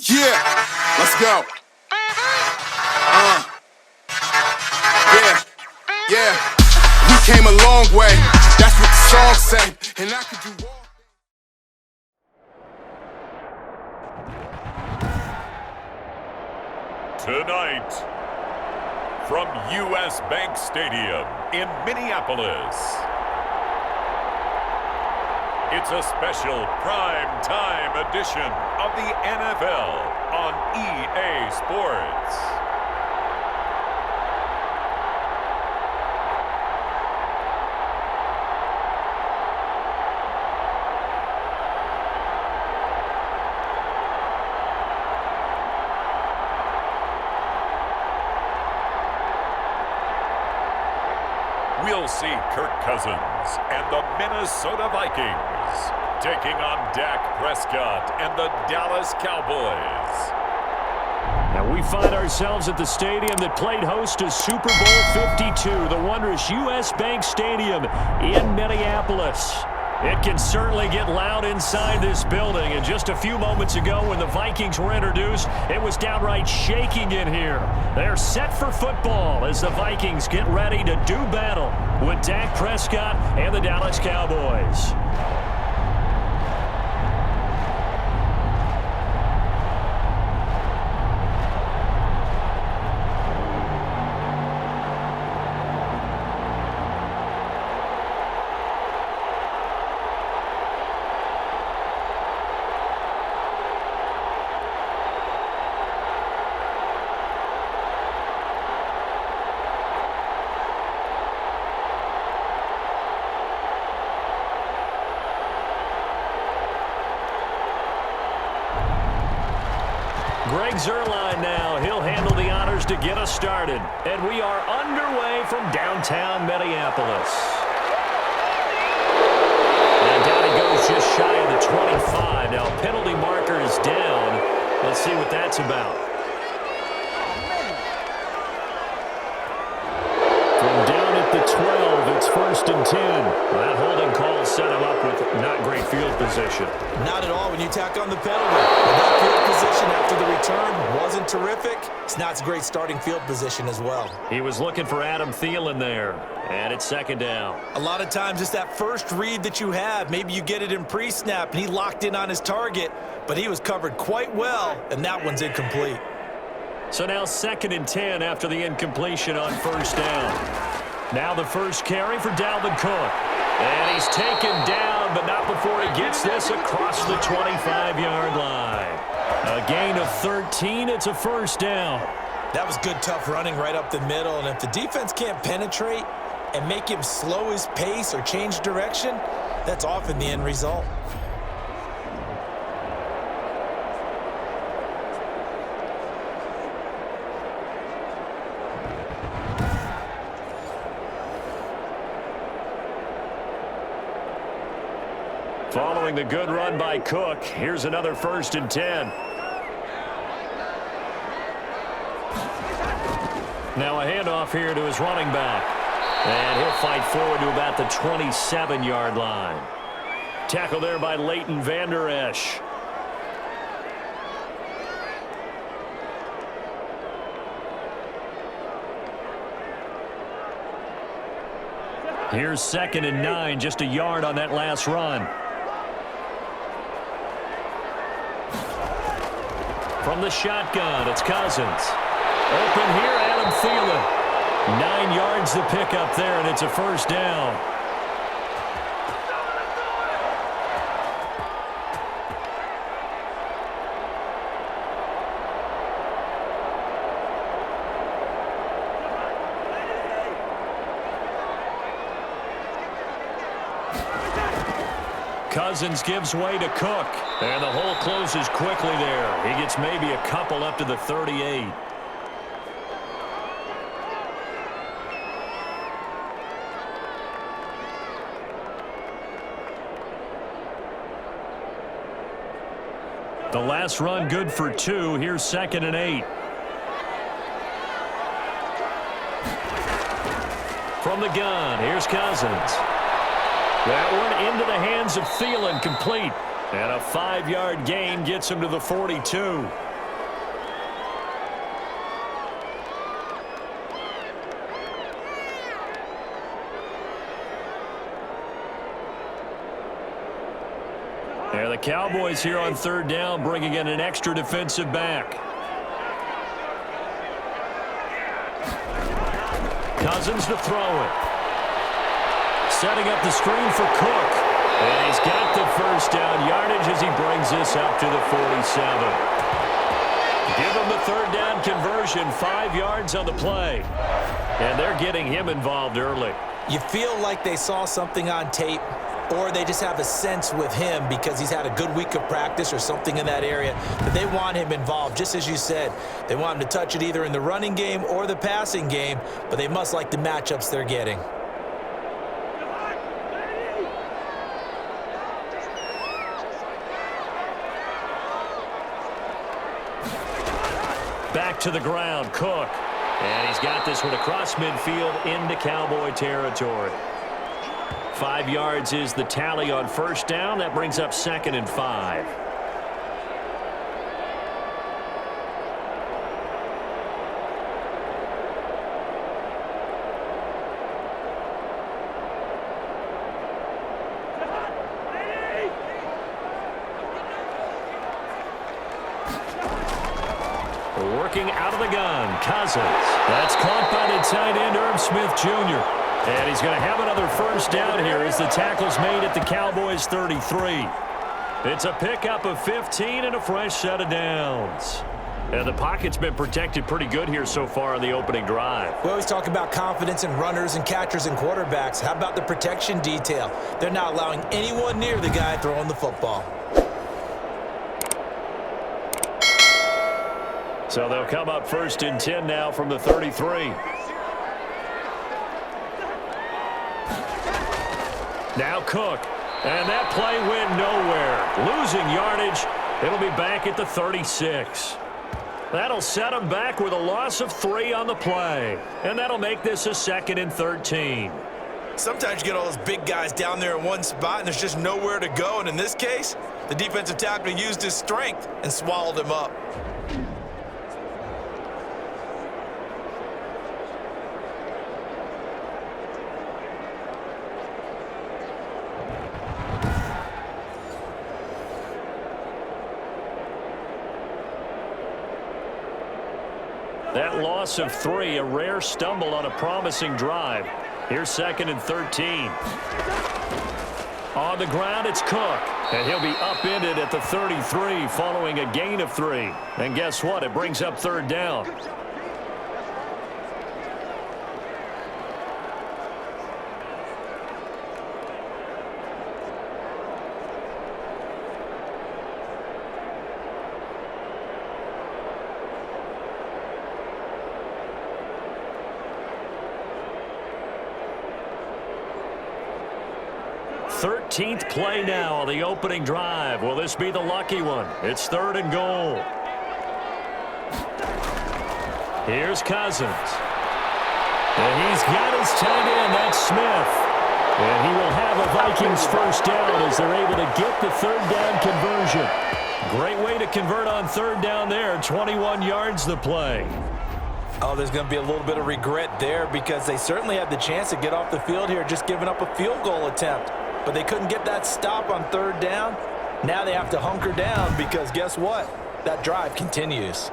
Yeah, let's go. Yeah. We came a long way. That's what the song say. And I could do all. Tonight, from US Bank Stadium in Minneapolis, it's a special prime time edition of the NFL on EA Sports. We'll see Kirk Cousins and the Minnesota Vikings taking on Dak Prescott and the Dallas Cowboys. Now we find ourselves at the stadium that played host to Super Bowl 52, the wondrous US Bank Stadium in Minneapolis. It can certainly get loud inside this building, and just a few moments ago when the Vikings were introduced, it was downright shaking in here. They're set for football as the Vikings get ready to do battle with Dak Prescott and the Dallas Cowboys. Greg Zuerlein now. He'll handle the honors to get us started. And we are underway from downtown Minneapolis. And down he goes just shy of the 25. Now, penalty marker is down. Let's see what that's about. From down at the 12, it's 1st and 10. That holding call set him up with not great field position. Not at all when you tack on the penalty. And that field position after the return wasn't terrific. It's not a great starting field position as well. He was looking for Adam Thielen there. And it's 2nd down. A lot of times it's that first read that you have. Maybe you get it in pre-snap and he locked in on his target, but he was covered quite well, and that one's incomplete. So now 2nd and 10 after the incompletion on 1st down. Now the first carry for Dalvin Cook. And he's taken down, but not before he gets this across the 25-yard line. A gain of 13. It's a 1st down. That was good, tough running right up the middle. And if the defense can't penetrate and make him slow his pace or change direction, that's often the end result. Following the good run by Cook, here's another 1st and 10. Now a handoff here to his running back. And he'll fight forward to about the 27-yard line. Tackle there by Leighton Vander Esch. Here's 2nd and 9, just a yard on that last run. From the shotgun, it's Cousins. Open here, Adam Thielen. 9 yards to pick up there, and it's a 1st down. Cousins gives way to Cook. And the hole closes quickly there. He gets maybe a couple up to the 38. The last run good for 2. Here's 2nd and 8. From the gun, here's Cousins. That one into the hands of Thielen, complete. And a 5-yard gain gets him to the 42. Cowboys here on third down, bringing in an extra defensive back. Cousins to throw it. Setting up the screen for Cook. And he's got the first down yardage as he brings this up to the 47. Give him the third down conversion, 5 yards on the play. And they're getting him involved early. You feel like they saw something on tape, or they just have a sense with him because he's had a good week of practice or something in that area that they want him involved. Just as you said, they want him to touch it either in the running game or the passing game, but they must like the matchups they're getting. Back to the ground, Cook. And he's got this one across midfield into Cowboy territory. 5 yards is the tally on first down. That brings up 2nd and 5. Working out of the gun, Cousins. That's caught by the tight end, Irv Smith Jr. And he's going to have another first down here as the tackle's made at the Cowboys' 33. It's a pickup of 15 and a fresh set of downs. And the pocket's been protected pretty good here so far on the opening drive. We always talk about confidence in runners and catchers and quarterbacks. How about the protection detail? They're not allowing anyone near the guy throwing the football. So they'll come up 1st and 10 now from the 33. Now Cook. And that play went nowhere. Losing yardage. It'll be back at the 36. That'll set them back with a loss of 3 on the play. And that'll make this a 2nd and 13. Sometimes you get all those big guys down there in one spot and there's just nowhere to go. And in this case, the defensive tackle used his strength and swallowed him up. That loss of 3, a rare stumble on a promising drive. Here's 2nd and 13. On the ground, it's Cook. And he'll be upended at the 33 following a gain of 3. And guess what? It brings up 3rd down. Thirteenth play now on the opening drive. Will this be the lucky one? It's 3rd and goal. Here's Cousins. And he's got his tight end. That's Smith. And he will have a Vikings first down as they're able to get the 3rd down conversion. Great way to convert on 3rd down there. 21 yards the play. Oh, there's going to be a little bit of regret there because they certainly had the chance to get off the field here, just giving up a field goal attempt. But they couldn't get that stop on 3rd down. Now they have to hunker down because guess what? That drive continues.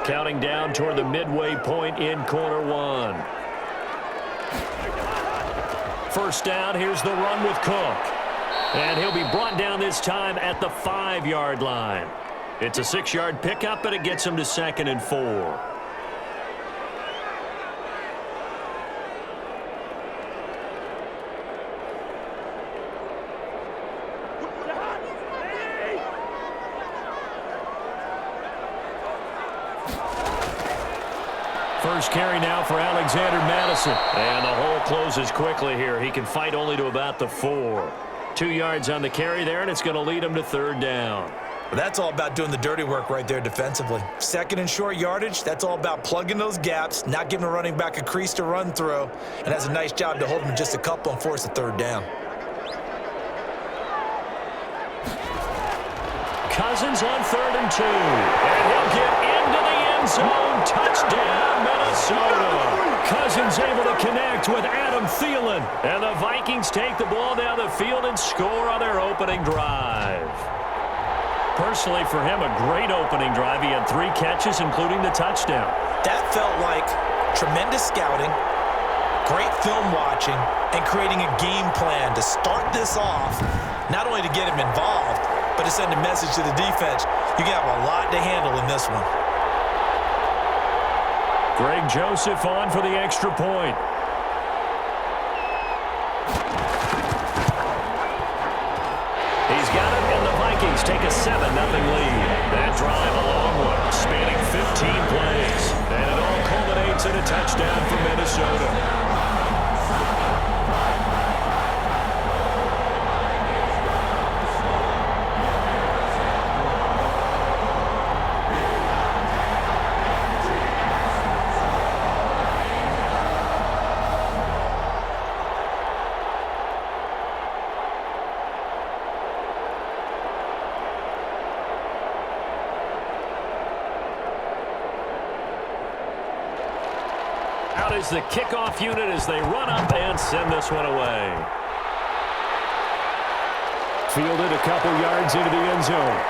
Counting down toward the midway point in quarter 1. First down, here's the run with Cook. And he'll be brought down this time at the 5-yard line. It's a 6-yard pickup, and it gets him to 2nd and 4. First carry now for Alexander Madison. And the hole closes quickly here. He can fight only to about the 4. 2 yards on the carry there, and it's going to lead him to 3rd down. But that's all about doing the dirty work right there defensively. 2nd and short yardage, that's all about plugging those gaps, not giving a running back a crease to run through, and has a nice job to hold him just a couple and force a 3rd down. Cousins on 3rd and 2. And he'll get into the end end zone. Touchdown, Minnesota. Cousins able to connect with Adam Thielen. And the Vikings take the ball down the field and score on their opening drive. Personally, for him, a great opening drive. He had 3 catches, including the touchdown. That felt like tremendous scouting, great film watching, and creating a game plan to start this off, not only to get him involved, but to send a message to the defense. You got a lot to handle in this one. Greg Joseph on for the extra point. He's got it, and the Vikings take a 7-0 lead. That drive a long one, spanning 15 plays. And it all culminates in a touchdown for Minnesota. Out is the kickoff unit as they run up and send this one away. Fielded a couple yards into the end zone.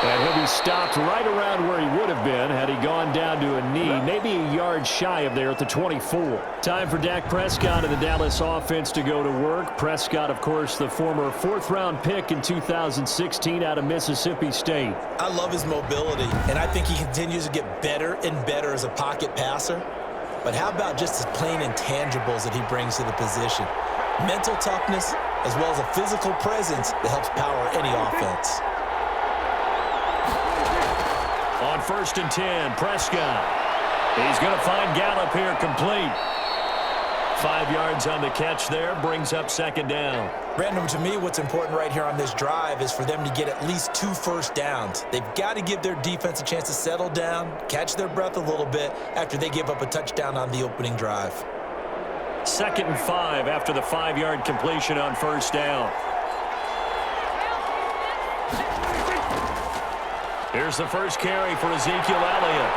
And he'll be stopped right around where he would have been had he gone down to a knee, maybe a yard shy of there at the 24. Time for Dak Prescott and the Dallas offense to go to work. Prescott, of course, the former 4th-round pick in 2016 out of Mississippi State. I love his mobility, and I think he continues to get better and better as a pocket passer. But how about just his plain intangibles that he brings to the position? Mental toughness, as well as a physical presence that helps power any offense. On 1st and 10, Prescott. He's going to find Gallup here complete. 5 yards on the catch there, brings up 2nd down. Brandon, to me, what's important right here on this drive is for them to get at least 2 first downs. They've got to give their defense a chance to settle down, catch their breath a little bit after they give up a touchdown on the opening drive. 2nd and 5 after the 5-yard completion on 1st down. Here's the first carry for Ezekiel Elliott.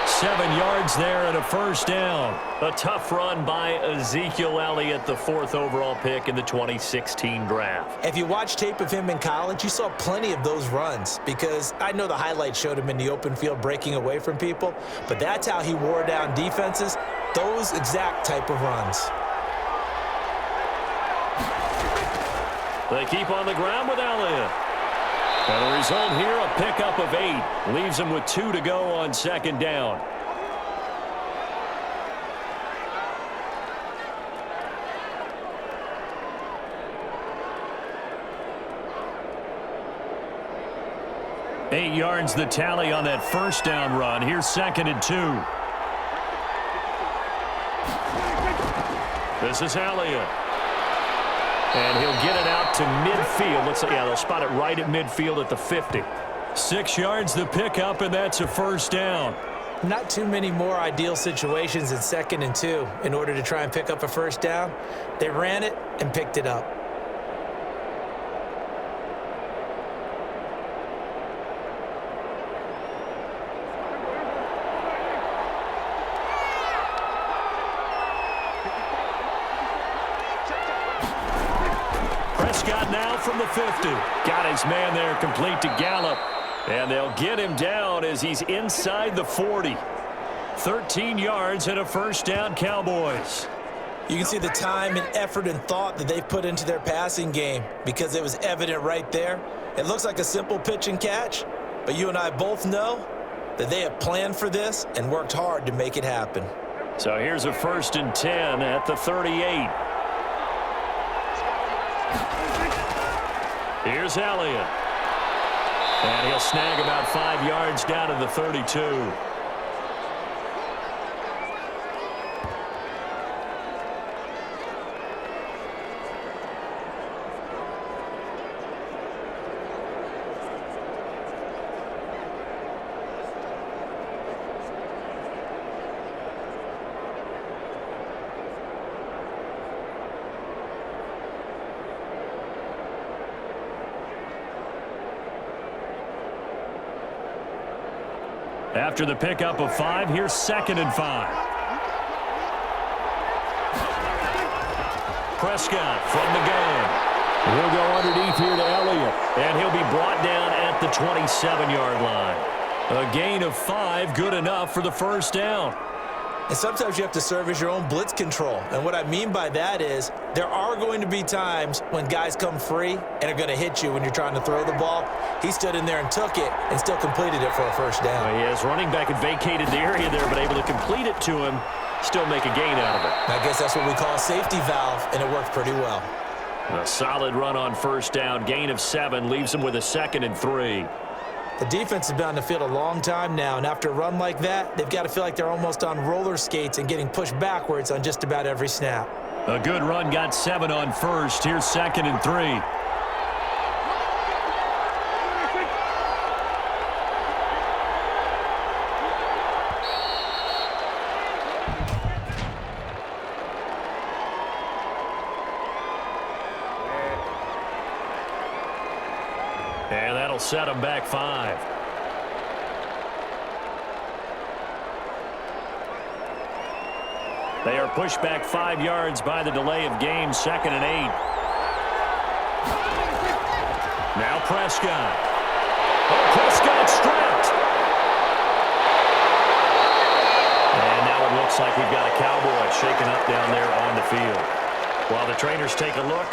7 yards there and a 1st down. A tough run by Ezekiel Elliott, the 4th overall pick in the 2016 draft. If you watch tape of him in college, you saw plenty of those runs because I know the highlights showed him in the open field breaking away from people, but that's how he wore down defenses, those exact type of runs. They keep on the ground with Elliott. And the result here, a pickup of 8. Leaves him with 2 to go on 2nd down. Eight yards the tally on that 1st down run. Here's 2nd and 2. This is Elliott. And he'll get it out to midfield. Looks like, yeah, they'll spot it right at midfield at the 50. 6 yards the pickup, and that's a 1st down. Not too many more ideal situations in 2nd and 2 in order to try and pick up a 1st down. They ran it and picked it up. Prescott now from the 50. Got his man there complete to Gallup. And they'll get him down as he's inside the 40. 13 yards and a 1st down, Cowboys. You can see the time and effort and thought that they've put into their passing game because it was evident right there. It looks like a simple pitch and catch, but you and I both know that they have planned for this and worked hard to make it happen. So here's a 1st and 10 at the 38. Here's Elliott. And he'll snag about 5 yards down to the 32. After the pickup of 5, here's 2nd and 5. Prescott from the gun. He'll go underneath here to Elliott, and he'll be brought down at the 27-yard line. A gain of 5, good enough for the first down. And sometimes you have to serve as your own blitz control. And what I mean by that is there are going to be times when guys come free and are going to hit you when you're trying to throw the ball. He stood in there and took it and still completed it for a first down. Well, his running back had vacated the area there, but able to complete it to him, still make a gain out of it. I guess that's what we call a safety valve, and it worked pretty well. A solid run on first down, gain of 7, leaves him with a 2nd and 3. The defense has been on the field a long time now, and after a run like that, they've got to feel like they're almost on roller skates and getting pushed backwards on just about every snap. A good run, got 7 on first. Here's 2nd and 3. And that'll set him back 5. They are pushed back 5 yards by the delay of game, 2nd and 8. Now Prescott. Oh, Prescott stripped. And now it looks like we've got a Cowboy shaken up down there on the field. While the trainers take a look,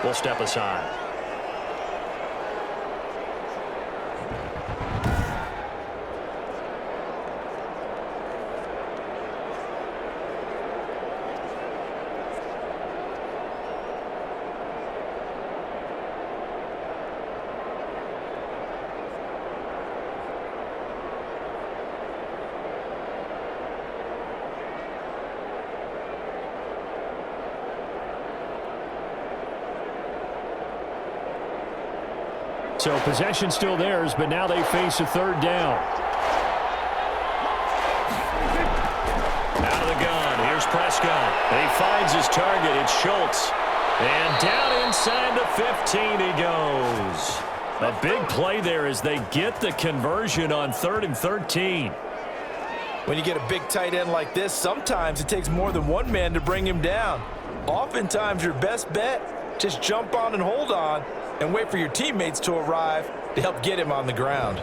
we'll step aside. So possession still theirs, but now they face a 3rd down. Out of the gun, here's Prescott. And he finds his target, it's Schultz. And down inside the 15 he goes. A big play there as they get the conversion on 3rd and 13. When you get a big tight end like this, sometimes it takes more than one man to bring him down. Oftentimes your best bet, just jump on and hold on and wait for your teammates to arrive to help get him on the ground.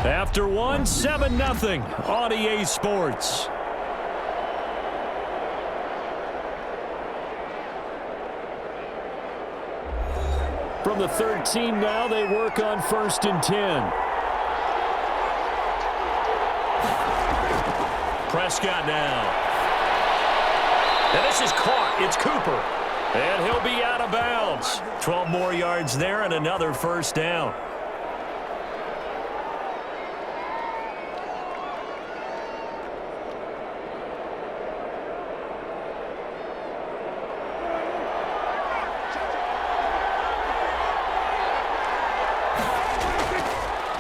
After 1, 7-0 on EA Sports. From the 13 now, they work on 1st and 10. Prescott now. And this is caught. It's Cooper. And he'll be out of bounds. 12 more yards there and another first down.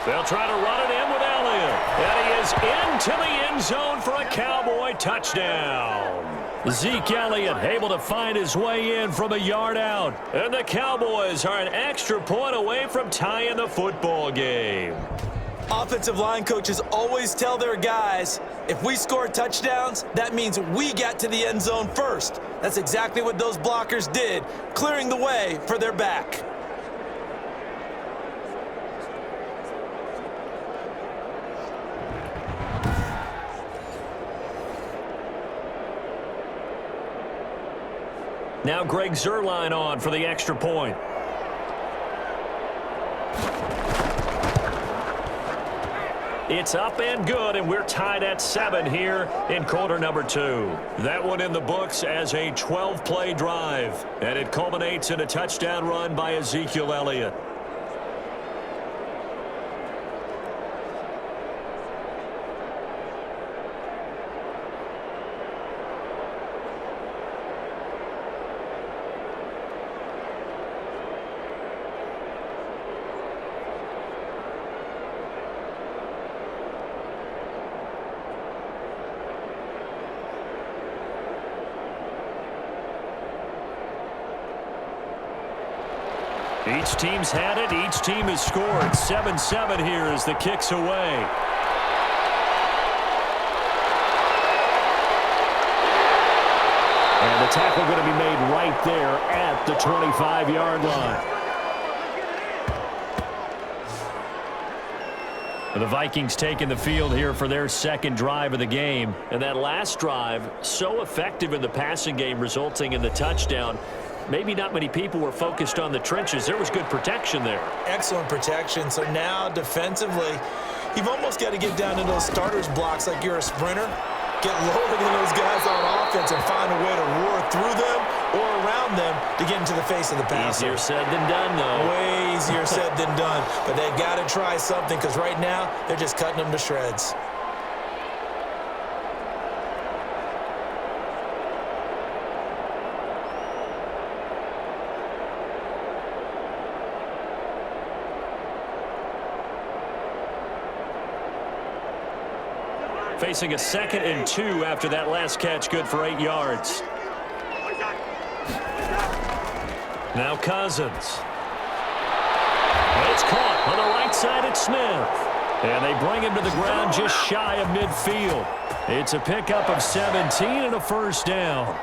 They'll try to run it in with Elliott. And he is into the end zone for a Cowboy touchdown. Zeke Elliott able to find his way in from a yard out. And the Cowboys are an extra point away from tying the football game. Offensive line coaches always tell their guys, if we score touchdowns, that means we got to the end zone first. That's exactly what those blockers did, clearing the way for their back. Now Greg Zuerlein on for the extra point. It's up and good, and we're tied at 7 here in quarter number 2. That one in the books as a 12-play drive, and it culminates in a touchdown run by Ezekiel Elliott. Each team's had it. Each team has scored. 7-7 here as the kick's away. And the tackle going to be made right there at the 25-yard line. The Vikings taking the field here for their second drive of the game. And that last drive, so effective in the passing game, resulting in the touchdown. Maybe not many people were focused on the trenches. There was good protection there. Excellent protection. So now defensively, you've almost got to get down to those starters blocks like you're a sprinter. Get lower than those guys on offense and find a way to roar through them or around them to get into the face of the passer. Easier said than done, though. Way easier said than done. But they've got to try something because right now they're just cutting them to shreds. Facing a 2nd and 2 after that last catch, good for 8 yards. Now Cousins. It's caught on the right side at Smith. And they bring him to the ground just shy of midfield. It's a pickup of 17 and a first down.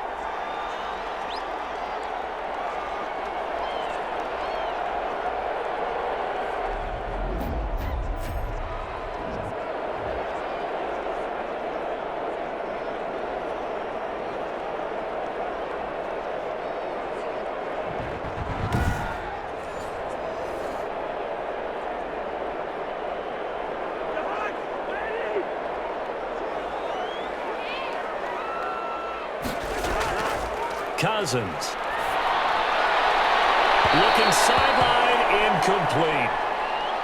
Cousins. Looking sideline, incomplete.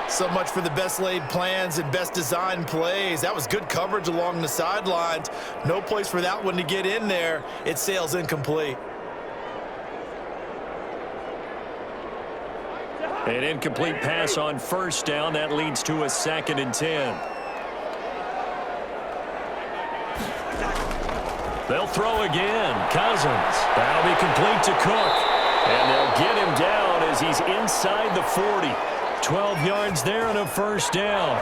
So much for the best laid plans and best designed plays. That was good coverage along the sidelines. No place for that one to get in there. It sails incomplete. An incomplete pass on first down. That leads to a 2nd and 10. They'll throw again. Cousins. That'll be complete to Cook. And they'll get him down as he's inside the 40. 12 yards there and a first down.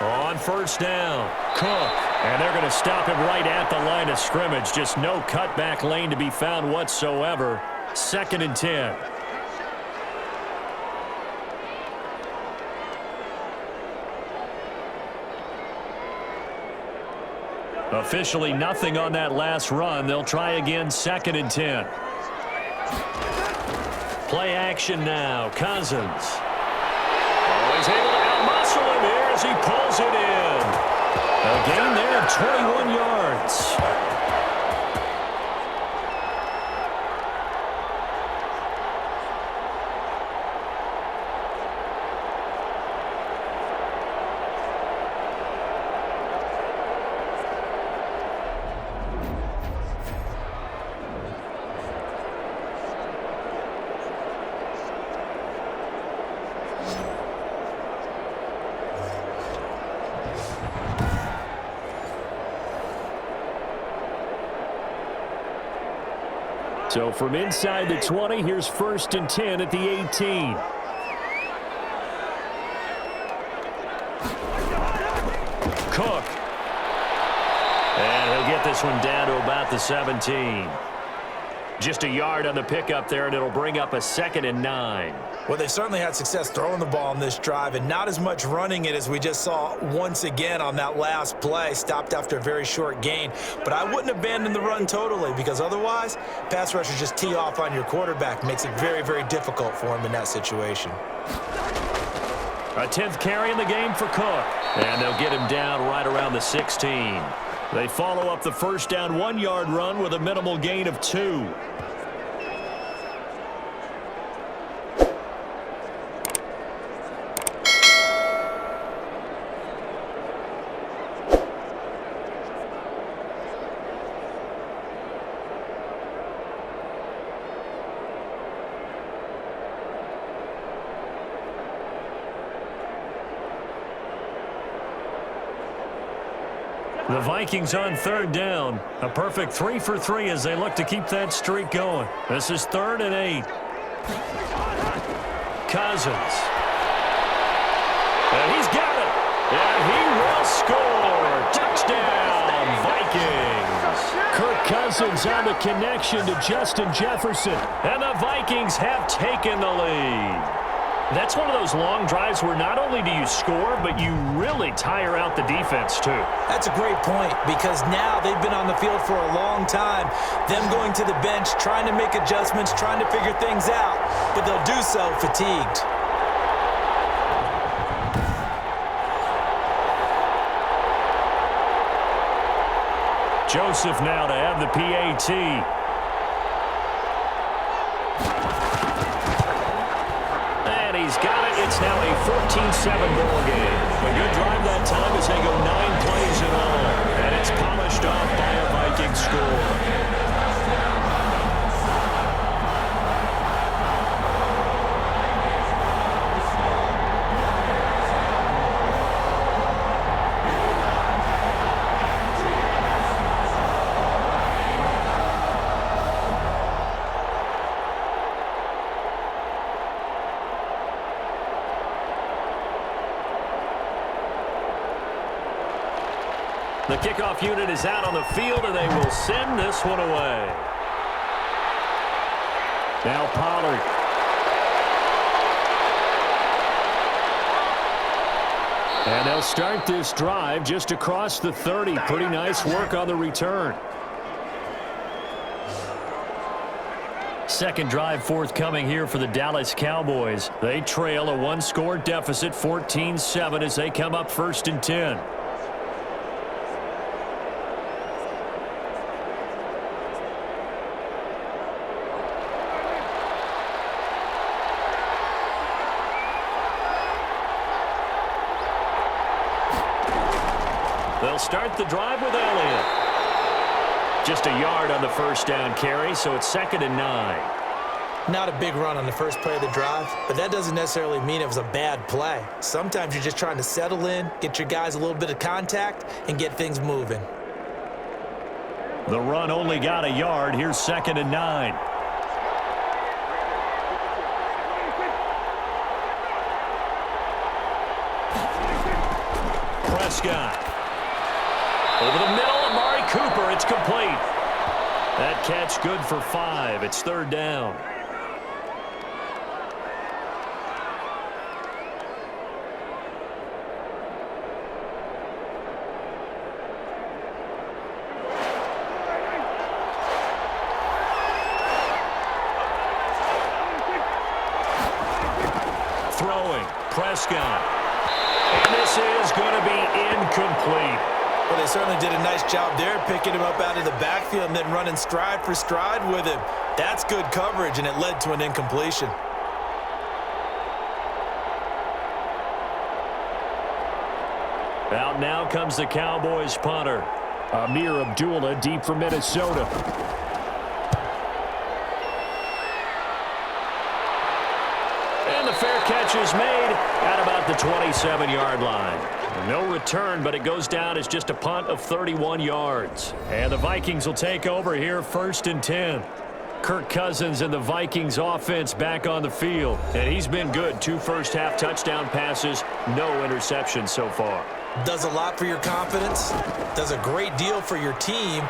On first down, Cook. And they're going to stop him right at the line of scrimmage. Just no cutback lane to be found whatsoever. 2nd and 10. Officially nothing on that last run. They'll try again, 2nd and 10. Play action now. Cousins. Oh, he's able to outmuscle him here as he pulls it in. A gain there of 21 yards. So from inside the 20, here's 1st and 10 at the 18. Cook. And he'll get this one down to about the 17. Just a yard on the pickup there, and it'll bring up a 2nd and 9. Well, they certainly had success throwing the ball in this drive and not as much running it as we just saw once again on that last play. Stopped after a very short gain. But I wouldn't abandon the run totally because otherwise, pass rushers just tee off on your quarterback. Makes it very, very difficult for him in that situation. A 10th carry in the game for Cook. And they'll get him down right around the 16. They follow up the first down 1-yard run with a minimal gain of 2. The Vikings on third down. A perfect 3 for 3 as they look to keep that streak going. This is 3rd and 8. Cousins. And he's got it. And he will score. Touchdown, Vikings. Kirk Cousins on the connection to Justin Jefferson. And the Vikings have taken the lead. That's one of those long drives where not only do you score, but you really tire out the defense, too. That's a great point, because now they've been on the field for a long time. Them going to the bench, trying to make adjustments, trying to figure things out, but they'll do so fatigued. Joseph now to have the PAT. He's got it. It's now a 14-7 ball game. A good drive that time as they go 9 plays in all. And it's polished off by a Viking score. The kickoff unit is out on the field, and they will send this one away. Now Pollard. And they'll start this drive just across the 30. Pretty nice work on the return. Second drive forthcoming here for the Dallas Cowboys. They trail a one-score deficit, 14-7, as they come up 1st and 10. They'll start the drive with Elliott. Just a yard on the first down carry, so it's 2nd and 9. Not a big run on the first play of the drive, but that doesn't necessarily mean it was a bad play. Sometimes you're just trying to settle in, get your guys a little bit of contact, and get things moving. The run only got a yard. Here's 2nd and 9. Prescott. Over the middle, Amari Cooper. It's complete. That catch good for 5. It's 3rd down. Throwing. Prescott. And this is going to be incomplete. Well, they certainly did a nice job there, picking him up out of the backfield and then running stride for stride with him. That's good coverage, and it led to an incompletion. Out now comes the Cowboys punter. Amir Abdullah deep for Minnesota. And the fair catch is made at about the 27-yard line. No return, but it goes down as just a punt of 31 yards. And the Vikings will take over here 1st and 10. Kirk Cousins and the Vikings offense back on the field. And he's been good. 2 first-half touchdown passes, no interceptions so far. Does a lot for your confidence, does a great deal for your team,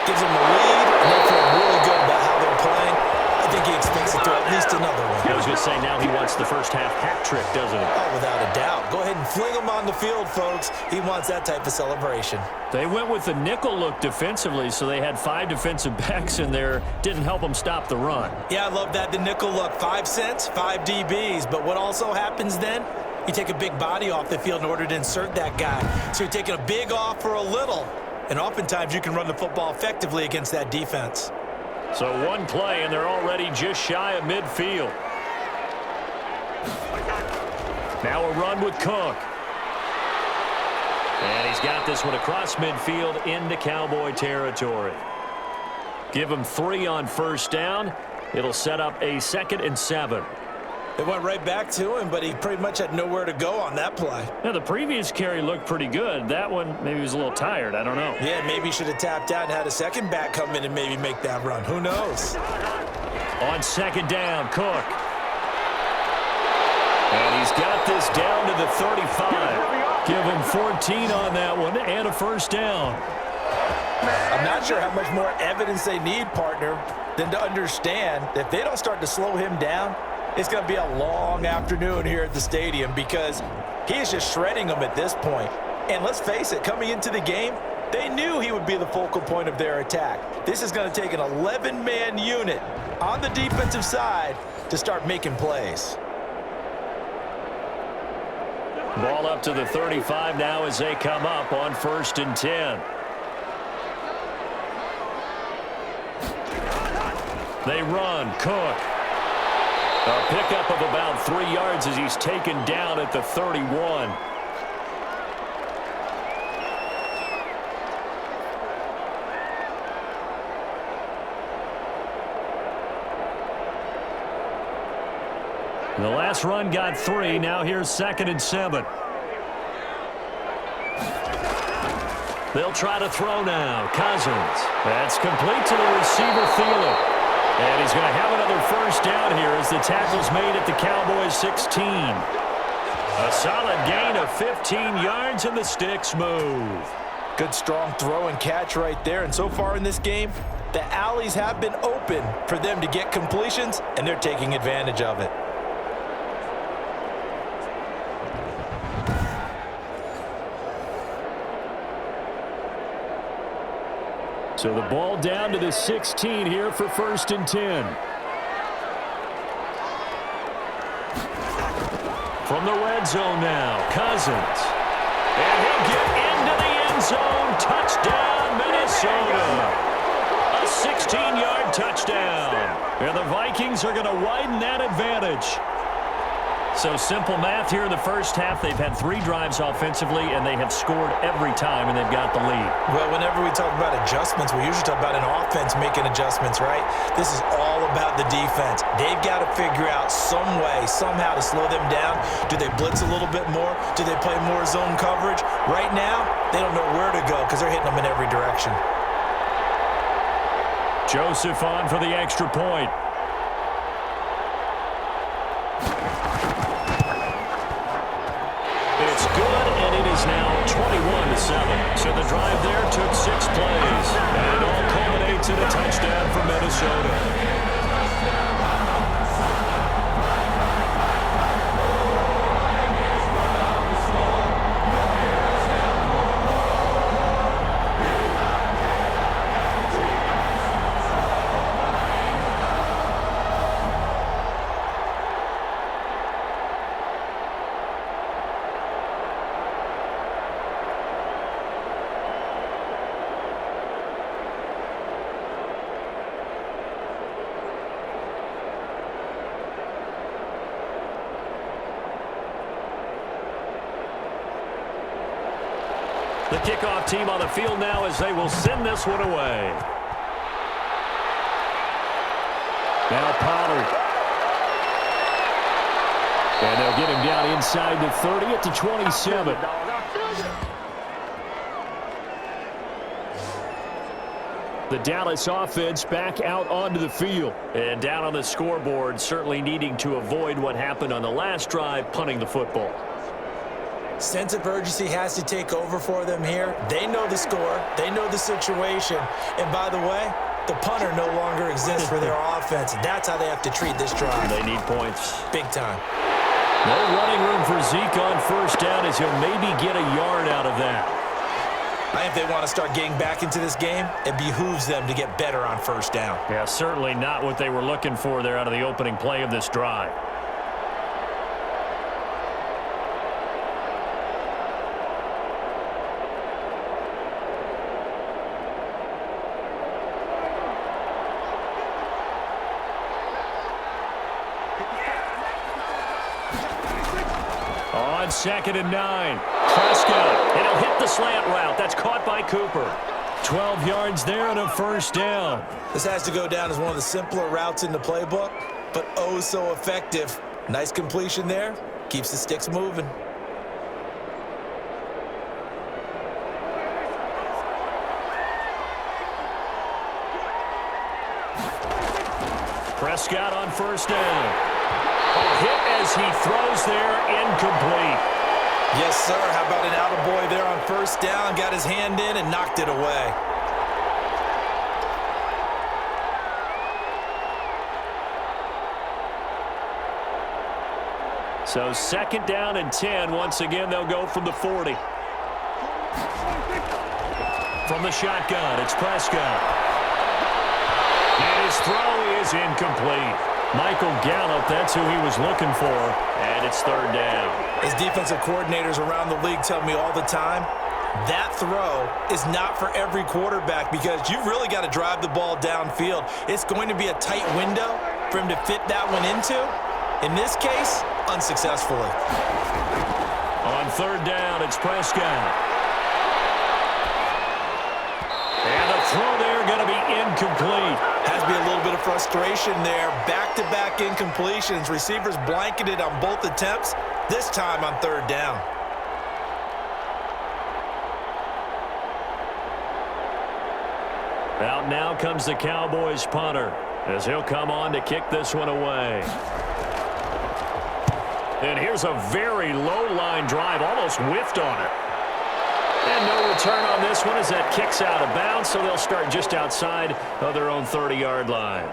gives them a lead, and they feel really good about how they're playing. I think he expects to throw at least another one. I was going to say, now he wants the first-half hat trick, doesn't he? Oh, without a doubt. Go ahead and fling him on the field, folks. He wants that type of celebration. They went with the nickel look defensively, so they had 5 defensive backs in there. Didn't help them stop the run. Yeah, I love that, the nickel look. 5 cents, 5 DBs. But what also happens then? You take a big body off the field in order to insert that guy. So you're taking a big off for a little. And oftentimes you can run the football effectively against that defense. So one play, and they're already just shy of midfield. Now a run with Cook. And he's got this one across midfield into Cowboy territory. Give him 3 on first down. It'll set up a 2nd and 7. It went right back to him, but he pretty much had nowhere to go on that play. Yeah, the previous carry looked pretty good. That one, maybe he was a little tired. I don't know. Yeah, maybe he should have tapped out and had a second back come in and maybe make that run. Who knows? On second down, Cook. And he's got this down to the 35. Give him 14 on that one and a first down. I'm not sure how much more evidence they need, partner, than to understand that if they don't start to slow him down, it's going to be a long afternoon here at the stadium because he is just shredding them at this point. And let's face it, coming into the game, they knew he would be the focal point of their attack. This is going to take an 11-man unit on the defensive side to start making plays. Ball up to the 35 now as they come up on 1st and 10. They run, Cook. A pickup of about 3 yards as he's taken down at the 31. The last run got 3. Now here's 2nd and 7. They'll try to throw now. Cousins. That's complete to the receiver, Thielen. And he's going to have another first down here as the tackle's made at the Cowboys 16. A solid gain of 15 yards and the sticks move. Good strong throw and catch right there. And so far in this game, the alleys have been open for them to get completions, and they're taking advantage of it. So the ball down to the 16 here for 1st and 10. From the red zone now, Cousins. And he'll get into the end zone. Touchdown, Minnesota. A 16-yard touchdown. And the Vikings are going to widen that advantage. So simple math here in the first half. They've had 3 drives offensively, and they have scored every time, and they've got the lead. Well, whenever we talk about adjustments, we usually talk about an offense making adjustments, right? This is all about the defense. They've got to figure out some way, somehow to slow them down. Do they blitz a little bit more? Do they play more zone coverage? Right now, they don't know where to go because they're hitting them in every direction. Joseph on for the extra point. It's good, and it is now 21-7. So the drive there took 6 plays, and it all culminates in a touchdown for Minnesota. The kickoff team on the field now as they will send this one away. Now Pollard. And they'll get him down inside the 30 at the 27. The Dallas offense back out onto the field. And down on the scoreboard, certainly needing to avoid what happened on the last drive, punting the football. Sense of urgency has to take over for them here. They know the score. They know the situation. And by the way, the punter no longer exists for their offense. That's how they have to treat this drive. They need points. Big time. No running room for Zeke on first down as he'll maybe get a yard out of that. I think if they want to start getting back into this game, it behooves them to get better on first down. Yeah, certainly not what they were looking for there out of the opening play of this drive. On 2nd and 9. Prescott, and he'll hit the slant route. That's caught by Cooper. 12 yards there and a first down. This has to go down as one of the simpler routes in the playbook, but oh so effective Nice completion there. Keeps the sticks moving. Prescott on first down. A hit as he throws there, incomplete. Yes, sir. How about an attaboy there on first down? Got his hand in and knocked it away. So 2nd down and 10. Once again, they'll go from the 40. From the shotgun, it's Prescott. And his throw is incomplete. Michael Gallup, that's who he was looking for. And it's 3rd down. As defensive coordinators around the league tell me all the time, that throw is not for every quarterback because you've really got to drive the ball downfield. It's going to be a tight window for him to fit that one into. In this case, unsuccessfully. On 3rd down, it's Prescott. And the throw there going to be incomplete. Has to be a little bit of frustration there. Back-to-back incompletions. Receivers blanketed on both attempts, this time on 3rd down. Out now comes the Cowboys punter as he'll come on to kick this one away. And here's a very low-line drive, almost whiffed on it. And no return on this one as that kicks out of bounds, so they'll start just outside of their own 30-yard line.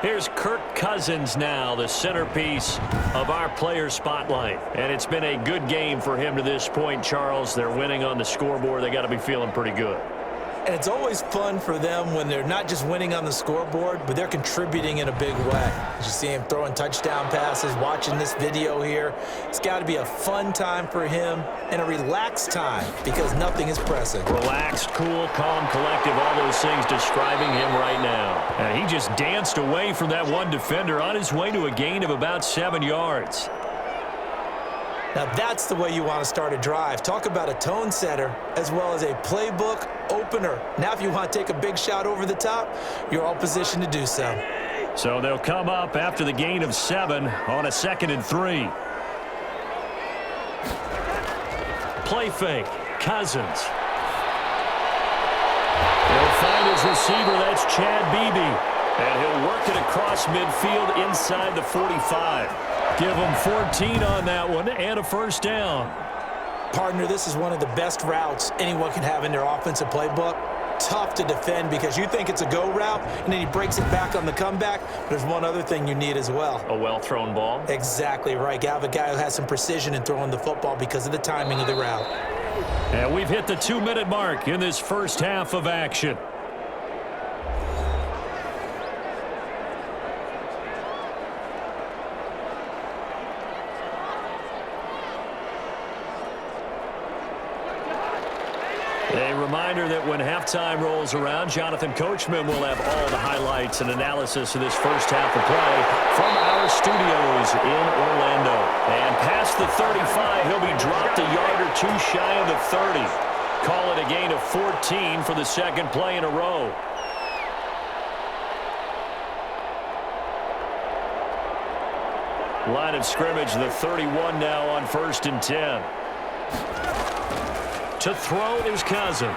Here's Kirk Cousins now, the centerpiece of our player spotlight. And it's been a good game for him to this point, Charles. They're winning on the scoreboard. They got to be feeling pretty good. And it's always fun for them when they're not just winning on the scoreboard, but they're contributing in a big way. As you see him throwing touchdown passes, watching this video here, it's got to be a fun time for him and a relaxed time because nothing is pressing. Relaxed, cool, calm, collective, all those things describing him right now. And he just danced away from that one defender on his way to a gain of about 7 yards. Now that's the way you want to start a drive. Talk about a tone setter as well as a playbook opener. Now if you want to take a big shot over the top, you're all positioned to do so. So they'll come up after the gain of 7 on a 2nd and 3. Play fake, Cousins. He'll find his receiver, that's Chad Beebe. And he'll work it across midfield inside the 45. Give him 14 on that one and a 1st down. Partner, this is one of the best routes anyone can have in their offensive playbook. Tough to defend because you think it's a go route, and then he breaks it back on the comeback. There's one other thing you need as well. A well-thrown ball. Exactly right. You have a guy who has some precision in throwing the football because of the timing of the route. And we've hit the 2-minute mark in this first half of action. A reminder that when halftime rolls around, Jonathan Coachman will have all the highlights and analysis of this first half of play from our studios in Orlando. And past the 35, he'll be dropped a yard or two shy of the 30. Call it a gain of 14 for the 2nd play in a row. Line of scrimmage, the 31 now on 1st and 10. To throw is Cousins.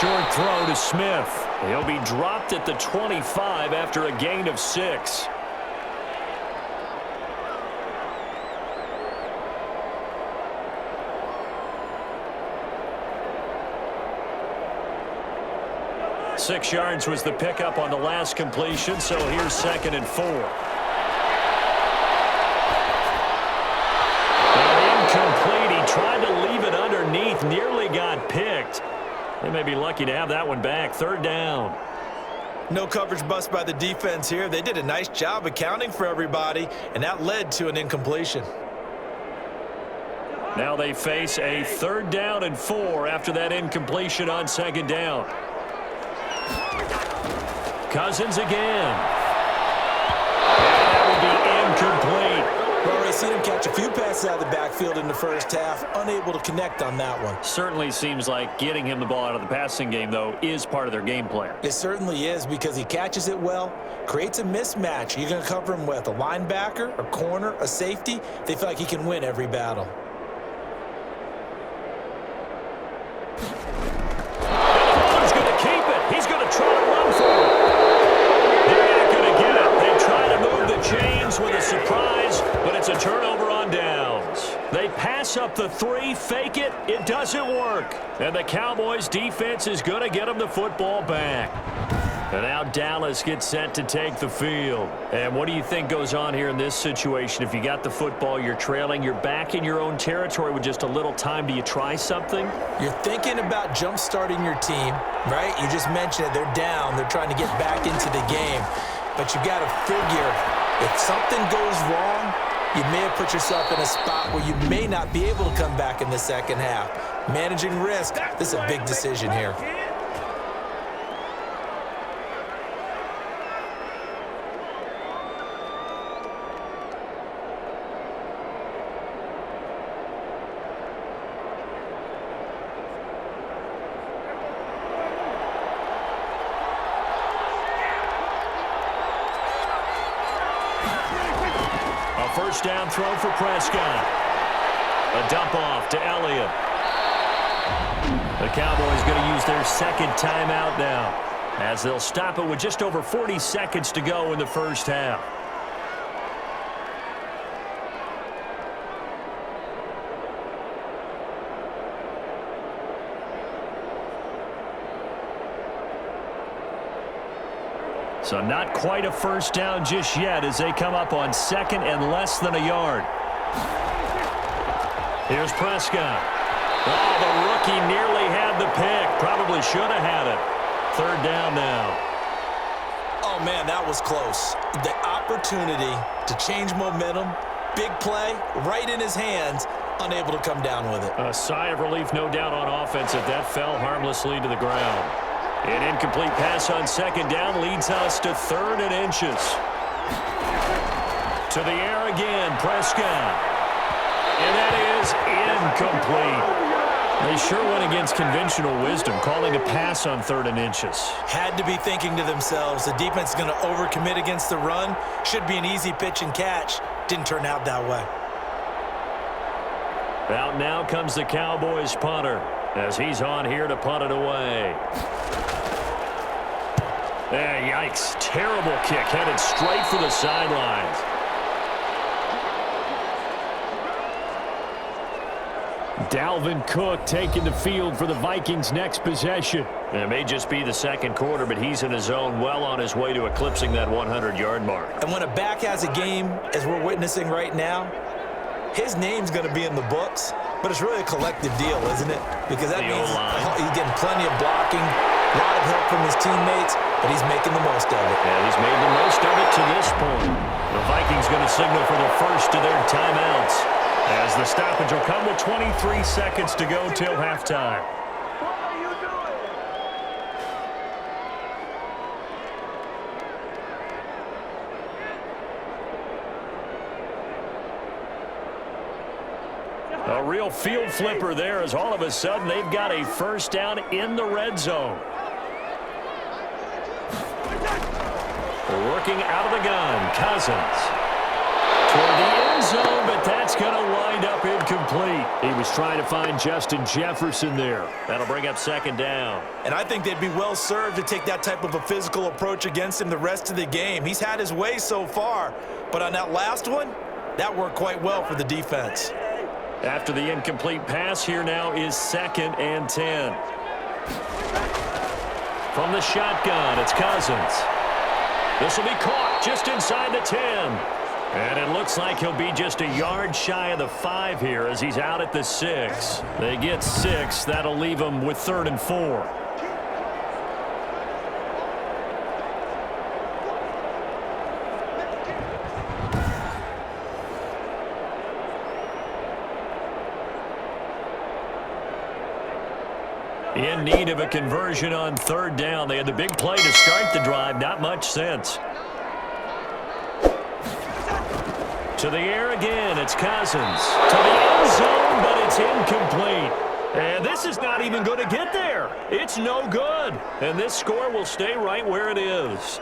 Short throw to Smith. He'll be dropped at the 25 after a gain of 6. Six yards was the pickup on the last completion, so here's 2nd and 4. Incomplete. He tried to leave it underneath, nearly got picked. They may be lucky to have that one back. 3rd down. No coverage bust by the defense here. They did a nice job accounting for everybody, and that led to an incompletion. Now they face a 3rd down and 4 after that incompletion on 2nd down. Cousins again. And that would be incomplete. Well, I've seen him catch a few passes outside the backfield in the first half, unable to connect on that one. Certainly seems like getting him the ball out of the passing game, though, is part of their game plan. It certainly is, because he catches it well, creates a mismatch. You're going to cover him with a linebacker, a corner, a safety. They feel like he can win every battle. He's going to keep it. He's going to try to run for it. They're not going to get it. They try to move the chains with a surprise, but it's a turnover on downs. They pass up the 3, fake it. It doesn't work. And the Cowboys defense is going to get them the football back. And now Dallas gets set to take the field. And what do you think goes on here in this situation? If you got the football, you're trailing, you're back in your own territory with just a little time. Do you try something? You're thinking about jump-starting your team, right? You just mentioned it. They're down. They're trying to get back into the game. But you got to figure, if something goes wrong, you may have put yourself in a spot where you may not be able to come back in the second half. Managing risk, this is a big decision here. First down throw for Prescott. A dump off to Elliott. The Cowboys going to use their second timeout now, as they'll stop it with just over 40 seconds to go in the first half. So not quite a first down just yet as they come up on second and less than a yard. Here's Prescott. Oh, the rookie nearly had the pick. Probably should have had it. Third down now. Oh, man, that was close. The opportunity to change momentum, big play, right in his hands, unable to come down with it. A sigh of relief, no doubt, on offense if that fell harmlessly to the ground. An incomplete pass on second down leads us to 3rd and inches. To the air again, Prescott. And that is incomplete. They sure went against conventional wisdom, calling a pass on 3rd and inches. Had to be thinking to themselves, the defense is going to overcommit against the run. Should be an easy pitch and catch. Didn't turn out that way. Out now comes the Cowboys punter, as he's on here to punt it away. Yikes. Terrible kick, headed straight for the sidelines. Dalvin Cook taking the field for the Vikings' next possession. It may just be the second quarter, but he's in his zone, well on his way to eclipsing that 100-yard mark. And when a back has a game, as we're witnessing right now, his name's going to be in the books, but it's really a collective deal, isn't it? Because that means he's getting plenty of blocking, a lot of help from his teammates, but he's making the most of it. Yeah, he's made the most of it to this point. The Vikings going to signal for the first of their timeouts, as the stoppage will come with 23 seconds to go till halftime. A real field flipper there, as all of a sudden they've got a first down in the red zone. Working out of the gun, Cousins. Toward the end zone, but that's going to wind up incomplete. He was trying to find Justin Jefferson there. That'll bring up second down. And I think they'd be well served to take that type of a physical approach against him the rest of the game. He's had his way so far, but on that last one, that worked quite well for the defense. After the incomplete pass, here now is 2nd and 10. From the shotgun, it's Cousins. This will be caught just inside the 10. And it looks like he'll be just a yard shy of the 5 here as he's out at the 6. They get 6. That'll leave them with 3rd and 4. In need of a conversion on 3rd down. They had the big play to start the drive. Not much sense. To the air again, it's Cousins. To the end zone, but it's incomplete. And this is not even going to get there. It's no good. And this score will stay right where it is.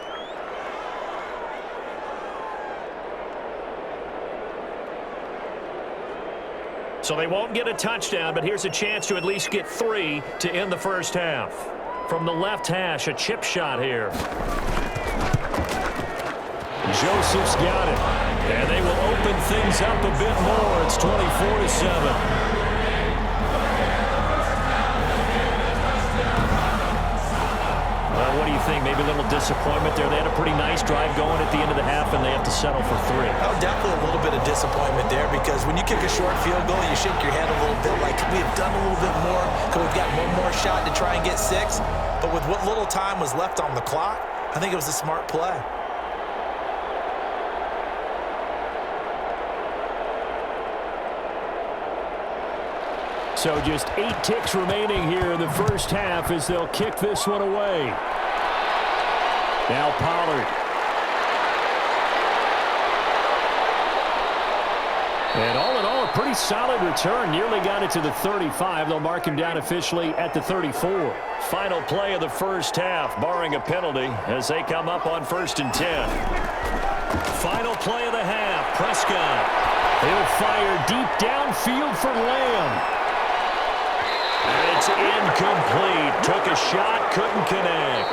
So they won't get a touchdown, but here's a chance to at least get 3 to end the first half. From the left hash, a chip shot here. Joseph's got it. And they will open things up a bit more. It's 24-7. What do you think? Maybe a little disappointment there. They had a pretty nice drive going at the end of the half, and they have to settle for 3. Oh, definitely a little bit of disappointment there, because when you kick a short field goal, you shake your head a little bit like, could we have done a little bit more? Could we have got one more shot to try and get 6? But with what little time was left on the clock, I think it was a smart play. So just 8 ticks remaining here in the first half as they'll kick this one away. Now Pollard. And all in all, a pretty solid return. Nearly got it to the 35. They'll mark him down officially at the 34. Final play of the first half, barring a penalty, as they come up on 1st and 10. Final play of the half, Prescott. He'll fire deep downfield for Lamb. It's incomplete. Took a shot, couldn't connect.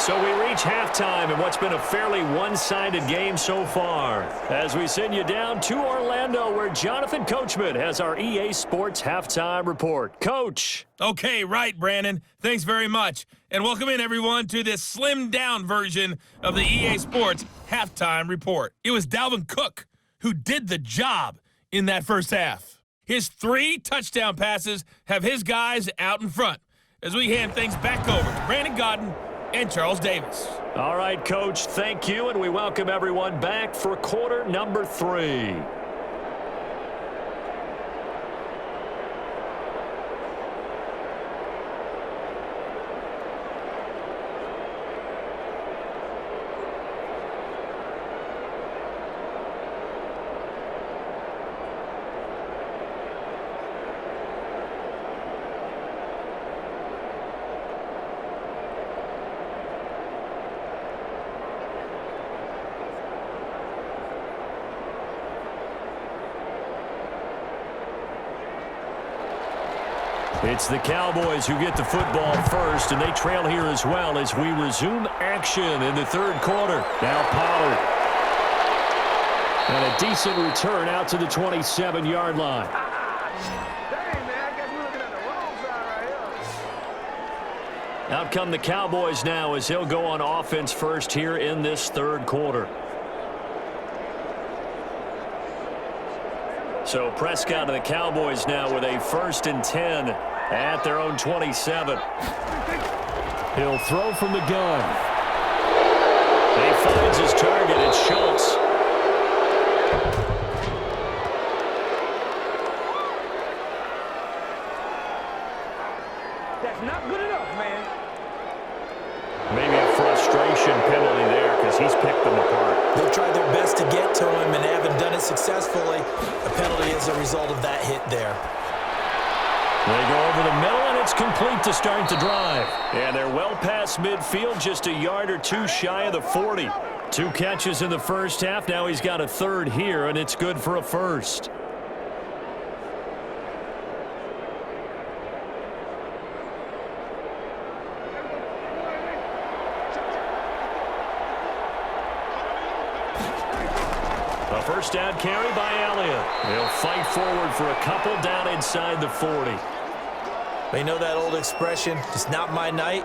So we reach halftime in what's been a fairly one-sided game so far, as we send you down to Orlando, where Jonathan Coachman has our EA Sports Halftime Report. Coach. Okay, right, Brandon. Thanks very much. And welcome in, everyone, to this slimmed-down version of the EA Sports Halftime Report. It was Dalvin Cook who did the job in that first half. His 3 touchdown passes have his guys out in front as we hand things back over to Brandon Godden and Charles Davis. All right, Coach, thank you, and we welcome everyone back for quarter number 3. It's the Cowboys who get the football first, and they trail here as well as we resume action in the 3rd quarter. Now Pollard. And a decent return out to the 27-yard line. Out come the Cowboys now as he'll go on offense first here in this 3rd quarter. So Prescott and the Cowboys now with a 1st and 10 at their own 27. He'll throw from the gun. He finds his target. It's Schultz. That's not good enough, man. Maybe a frustration penalty there because he's picked them apart. They've tried their best to get to him and haven't done it successfully. A penalty is a result of that hit there. They go over the middle, and it's complete to start the drive. And they're well past midfield, just a yard or 2 shy of the 40. 2 catches in the first half. Now he's got a 3rd here, and it's good for a 1st. A first down carry by Elliott. He'll fight forward for a couple down inside the 40. You know that old expression, it's not my night?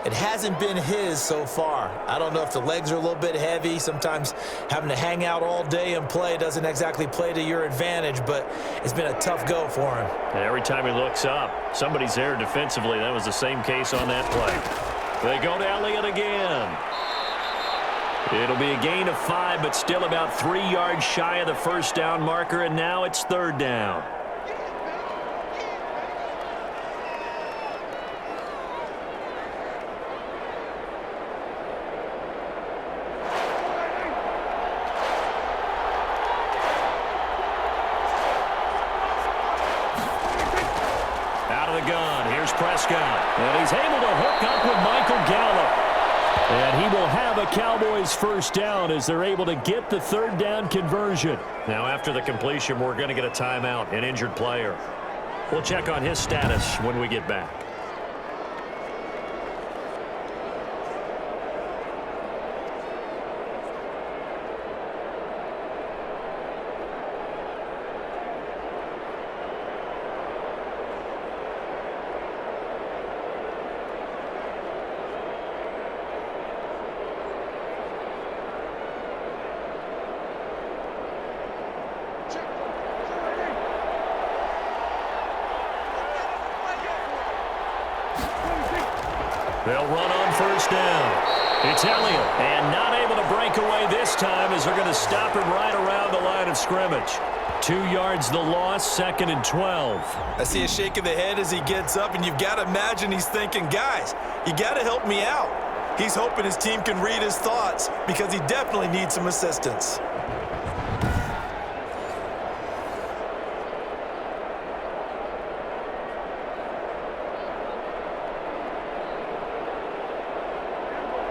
It hasn't been his so far. I don't know if the legs are a little bit heavy. Sometimes having to hang out all day and play doesn't exactly play to your advantage, but it's been a tough go for him. And every time he looks up, somebody's there defensively. That was the same case on that play. They go to Elliott again. It'll be a gain of 5, but still about 3 yards shy of the first down marker, and now it's 3rd down. And he's able to hook up with Michael Gallup. And he will have a Cowboys first down as they're able to get the third down conversion. Now, after the completion, we're going to get a timeout, an injured player. We'll check on his status when we get back. They'll run on first down. It's Elliott, and not able to break away this time as they're going to stop him right around the line of scrimmage. 2 yards the loss, 2nd and 12. I see a shake of the head as he gets up, and you've got to imagine he's thinking, guys, you got to help me out. He's hoping his team can read his thoughts because he definitely needs some assistance.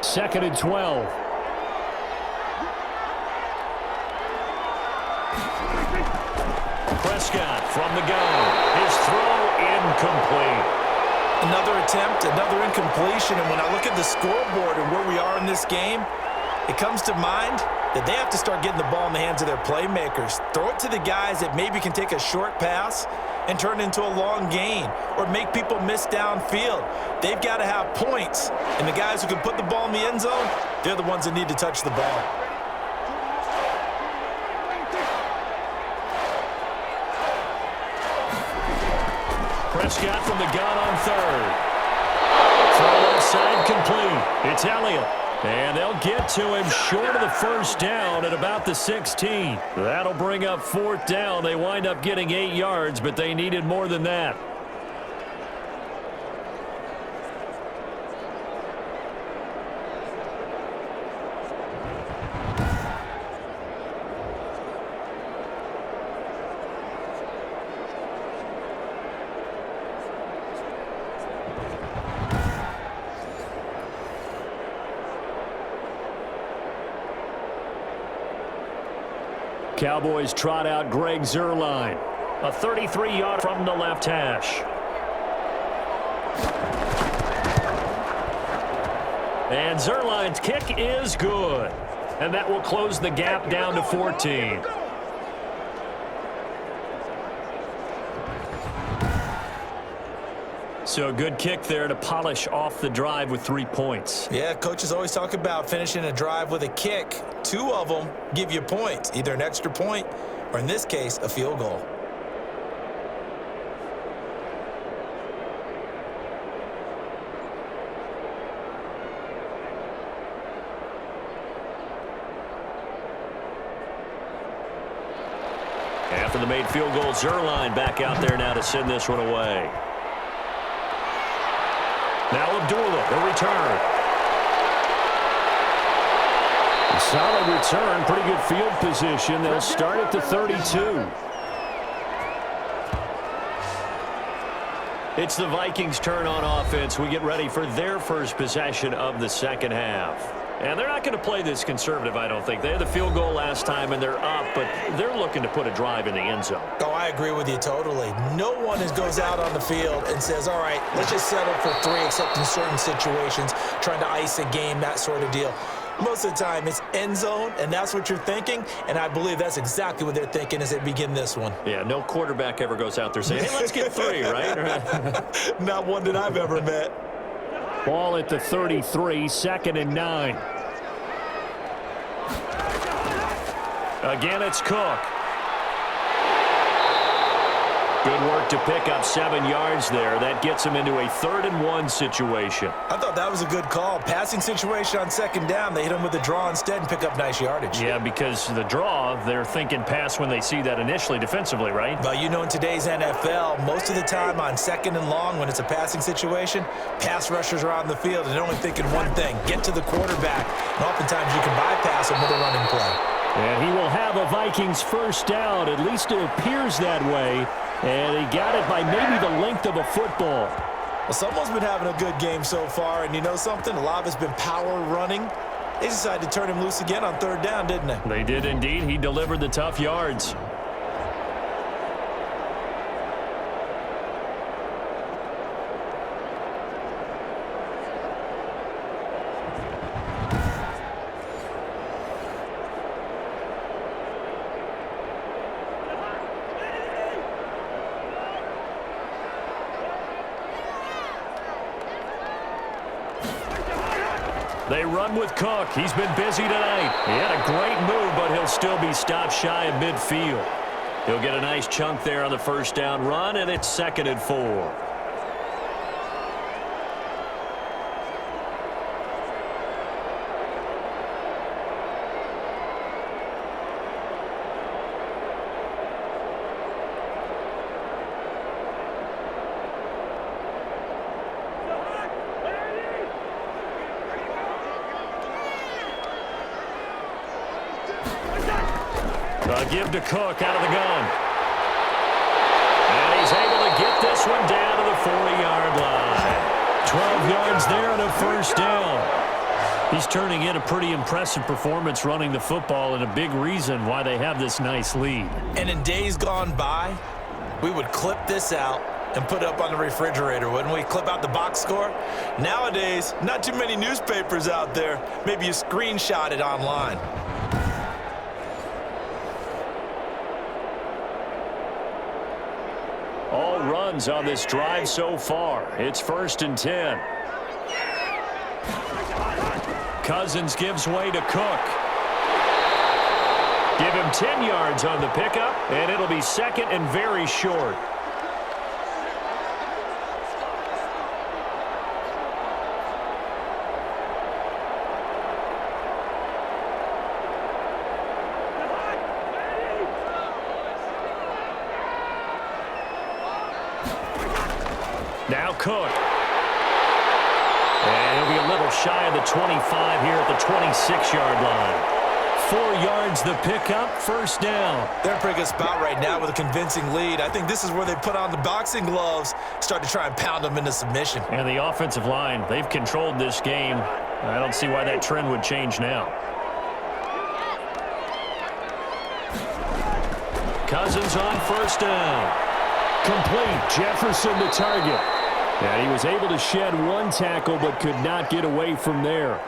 Second and 12. Prescott from the gun. His throw incomplete. Another attempt, another incompletion, and when I look at the scoreboard and where we are in this game, it comes to mind that they have to start getting the ball in the hands of their playmakers. Throw it to the guys that maybe can take a short pass and turn it into a long gain or make people miss downfield. They've got to have points, and the guys who can put the ball in the end zone, they're the ones that need to touch the ball. Prescott from the gun on third. Throw left side complete. It's Elliott. And they'll get to him short of the first down at about the 16. That'll bring up fourth down. They wind up getting 8 yards, but they needed more than that. Cowboys trot out Greg Zuerlein. A 33-yard from the left hash. And Zuerlein's kick is good. And that will close the gap down to 14. So a good kick there to polish off the drive with 3 points. Yeah, coaches always talk about finishing a drive with a kick. 2 of them give you points, either an extra point or, in this case, a field goal. After the made field goal, Zuerlein back out there now to send this one away. Now Abdullah, the return. A solid return, pretty good field position. They'll start at the 32. It's the Vikings' turn on offense. We get ready for their first possession of the second half. And they're not going to play this conservative, I don't think. They had the field goal last time, and they're up, but they're looking to put a drive in the end zone. Oh, I agree with you totally. No one goes out on the field and says, all right, let's just settle for 3, except in certain situations, trying to ice a game, that sort of deal. Most of the time, it's end zone, and that's what you're thinking, and I believe that's exactly what they're thinking as they begin this one. Yeah, no quarterback ever goes out there saying, hey, let's get 3, right? Not one that I've ever met. Ball at the 33, 2nd and 9. Again, it's Cook. Good work to pick up 7 yards there. That gets him into a 3rd and 1 situation. I thought that was a good call. Passing situation on 2nd down. They hit him with the draw instead and pick up nice yardage. Yeah, because the draw, they're thinking pass when they see that initially defensively, right? Well, you know, in today's NFL, most of the time on 2nd and long, when it's a passing situation, pass rushers are on the field and they're only thinking one thing, get to the quarterback. And oftentimes you can bypass him with a running play. And he will have a Vikings first down. At least it appears that way. And he got it by maybe the length of a football. Well, someone's been having a good game so far, and you know something? A lot of it's been power running. They decided to turn him loose again on third down, didn't they? They did indeed. He delivered the tough yards. They run with Cook. He's been busy tonight. He had a great move, but he'll still be stopped shy of midfield. He'll get a nice chunk there on the first down run, and it's 2nd and 4. Give to Cook out of the gun. And he's able to get this one down to the 40-yard line. 12 yards there and a first down. He's turning in a pretty impressive performance running the football, and a big reason why they have this nice lead. And in days gone by, we would clip this out and put it up on the refrigerator, wouldn't we? Clip out the box score. Nowadays, not too many newspapers out there. Maybe you screenshot it online. All runs on this drive so far. It's 1st and 10. Cousins gives way to Cook. Give him 10 yards on the pickup, and it'll be 2nd and very short. Now Cook. And he'll be a little shy of the 25 here at the 26-yard line. 4 yards the pickup, first down. They're in a pretty good spot right now with a convincing lead. I think this is where they put on the boxing gloves, start to try and pound them into submission. And the offensive line, they've controlled this game. I don't see why that trend would change now. Cousins on first down. Complete. Jefferson the target. And he was able to shed one tackle but could not get away from there.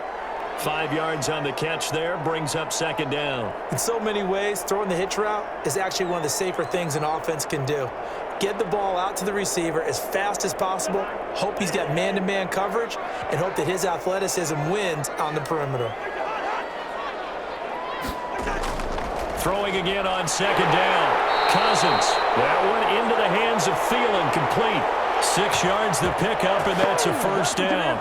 5 yards on the catch there, brings up 2nd down. In so many ways, throwing the hitch route is actually one of the safer things an offense can do. Get the ball out to the receiver as fast as possible, hope he's got man-to-man coverage, and hope that his athleticism wins on the perimeter. Throwing again on 2nd down. Cousins. That one into the hands of Thielen, complete. 6 yards the pickup, and that's a first down.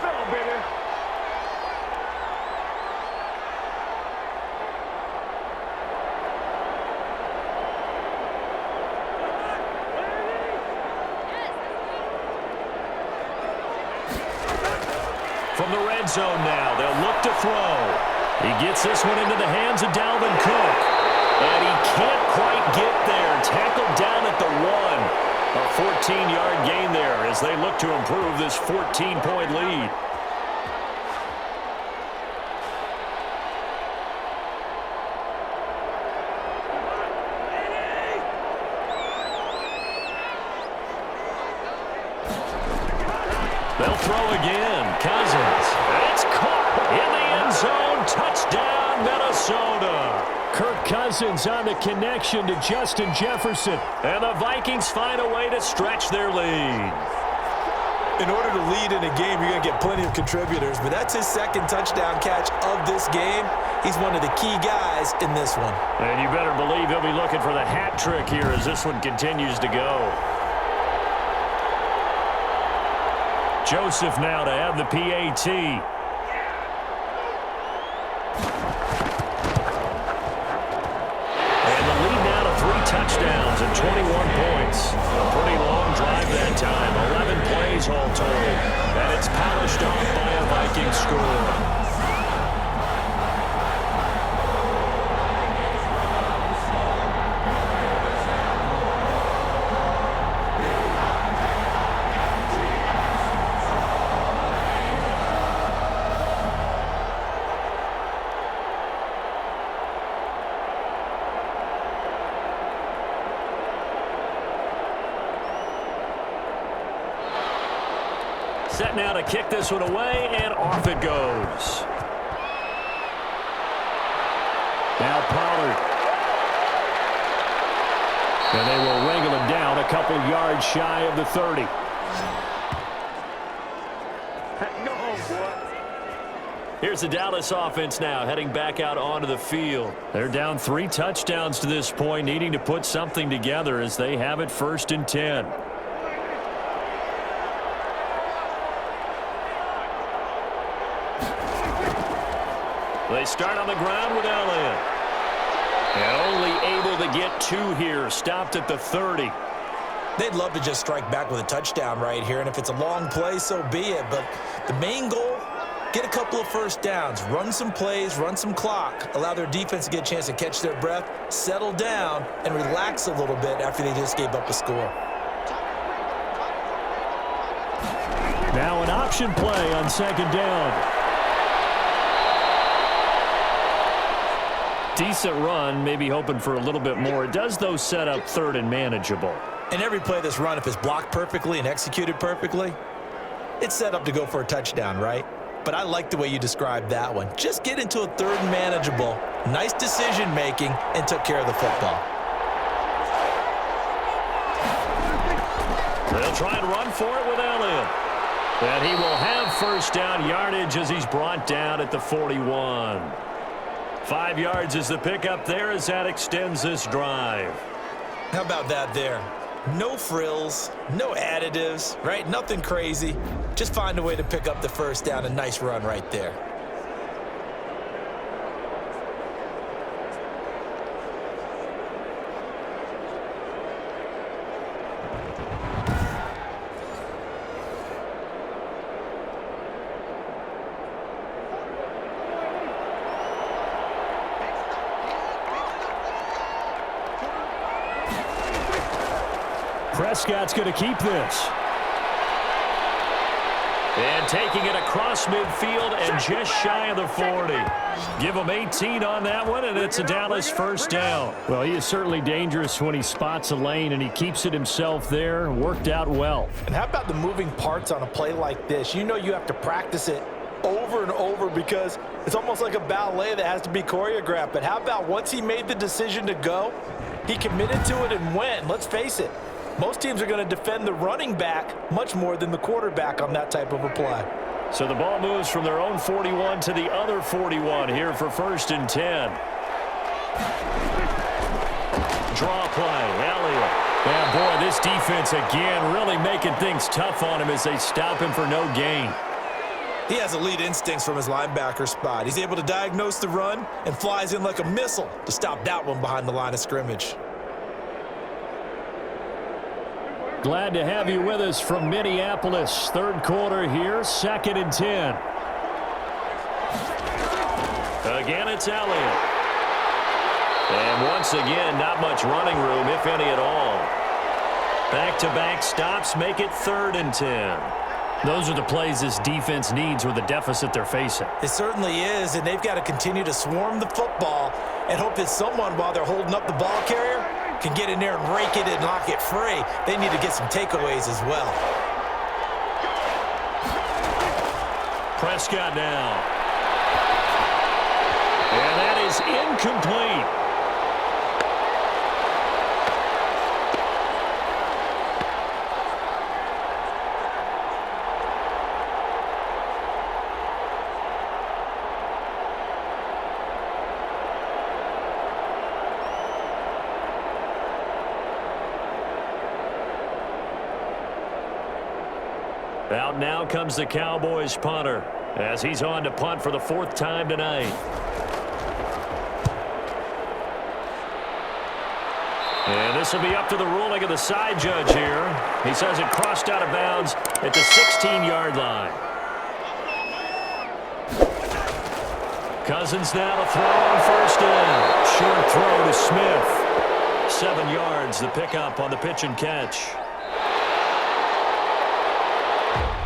From the red zone now, they'll look to throw. He gets this one into the hands of Dalvin Cook. And he can't quite get there. Tackled down at the 1. A 14-yard gain there as they look to improve this 14-point lead. They'll throw again. Cousins. It's caught in the end zone. Touchdown, Minnesota. Kirk Cousins on the connection to Justin Jefferson. And the Vikings find a way to stretch their lead. In order to lead in a game, you're going to get plenty of contributors, but that's his 2nd touchdown catch of this game. He's one of the key guys in this one. And you better believe he'll be looking for the hat trick here as this one continues to go. Joseph now to have the PAT. Touchdowns and 21 points. A pretty long drive that time. 11 plays all told. And it's polished off by a Viking score. Set now to kick this one away, and off it goes. Now Pollard. And they will wrangle him down a couple yards shy of the 30. Here's the Dallas offense now, heading back out onto the field. They're down 3 touchdowns to this point, needing to put something together as they have it 1st and 10. They start on the ground with Elliott. And only able to get 2 here, stopped at the 30. They'd love to just strike back with a touchdown right here, and if it's a long play, so be it. But the main goal, get a couple of first downs, run some plays, run some clock, allow their defense to get a chance to catch their breath, settle down, and relax a little bit after they just gave up a score. Now an option play on 2nd down. Decent run, maybe hoping for a little bit more. It does, though, set up 3rd and manageable. And every play that's run, if it's blocked perfectly and executed perfectly, it's set up to go for a touchdown, right? But I like the way you described that one. Just get into a 3rd and manageable, nice decision-making, and took care of the football. They'll try and run for it with Elliott. And he will have 1st down yardage as he's brought down at the 41. 5 yards is the pickup there as that extends this drive. How about that there? No frills, no additives, right? Nothing crazy. Just find a way to pick up the 1st down. A nice run right there. Prescott's going to keep this. And taking it across midfield and just shy of the 40. Give him 18 on that one, and it's a Dallas 1st down. Well, he is certainly dangerous when he spots a lane, and he keeps it himself there. Worked out well. And how about the moving parts on a play like this? You know you have to practice it over and over because it's almost like a ballet that has to be choreographed. But how about once he made the decision to go, he committed to it and went. Let's face it. Most teams are going to defend the running back much more than the quarterback on that type of a play. So the ball moves from their own 41 to the other 41 here for 1st and 10. Draw play, Elliott. Yeah, boy, this defense again really making things tough on him as they stop him for no gain. He has elite instincts from his linebacker spot. He's able to diagnose the run and flies in like a missile to stop that one behind the line of scrimmage. Glad to have you with us from Minneapolis. 3rd quarter here, 2nd and 10. Again, it's Elliott. And once again, not much running room, if any at all. Back-to-back stops make it 3rd and 10. Those are the plays this defense needs with the deficit they're facing. It certainly is, and they've got to continue to swarm the football and hope that someone, while they're holding up the ball carrier, can get in there and rake it and knock it free. They need to get some takeaways as well. Prescott now. And that is incomplete. Out now comes the Cowboys punter as he's on to punt for the 4th time tonight. And this will be up to the ruling of the side judge here. He says it crossed out of bounds at the 16-yard line. Cousins now to throw on 1st down. Short throw to Smith. 7 yards, the pickup on the pitch and catch.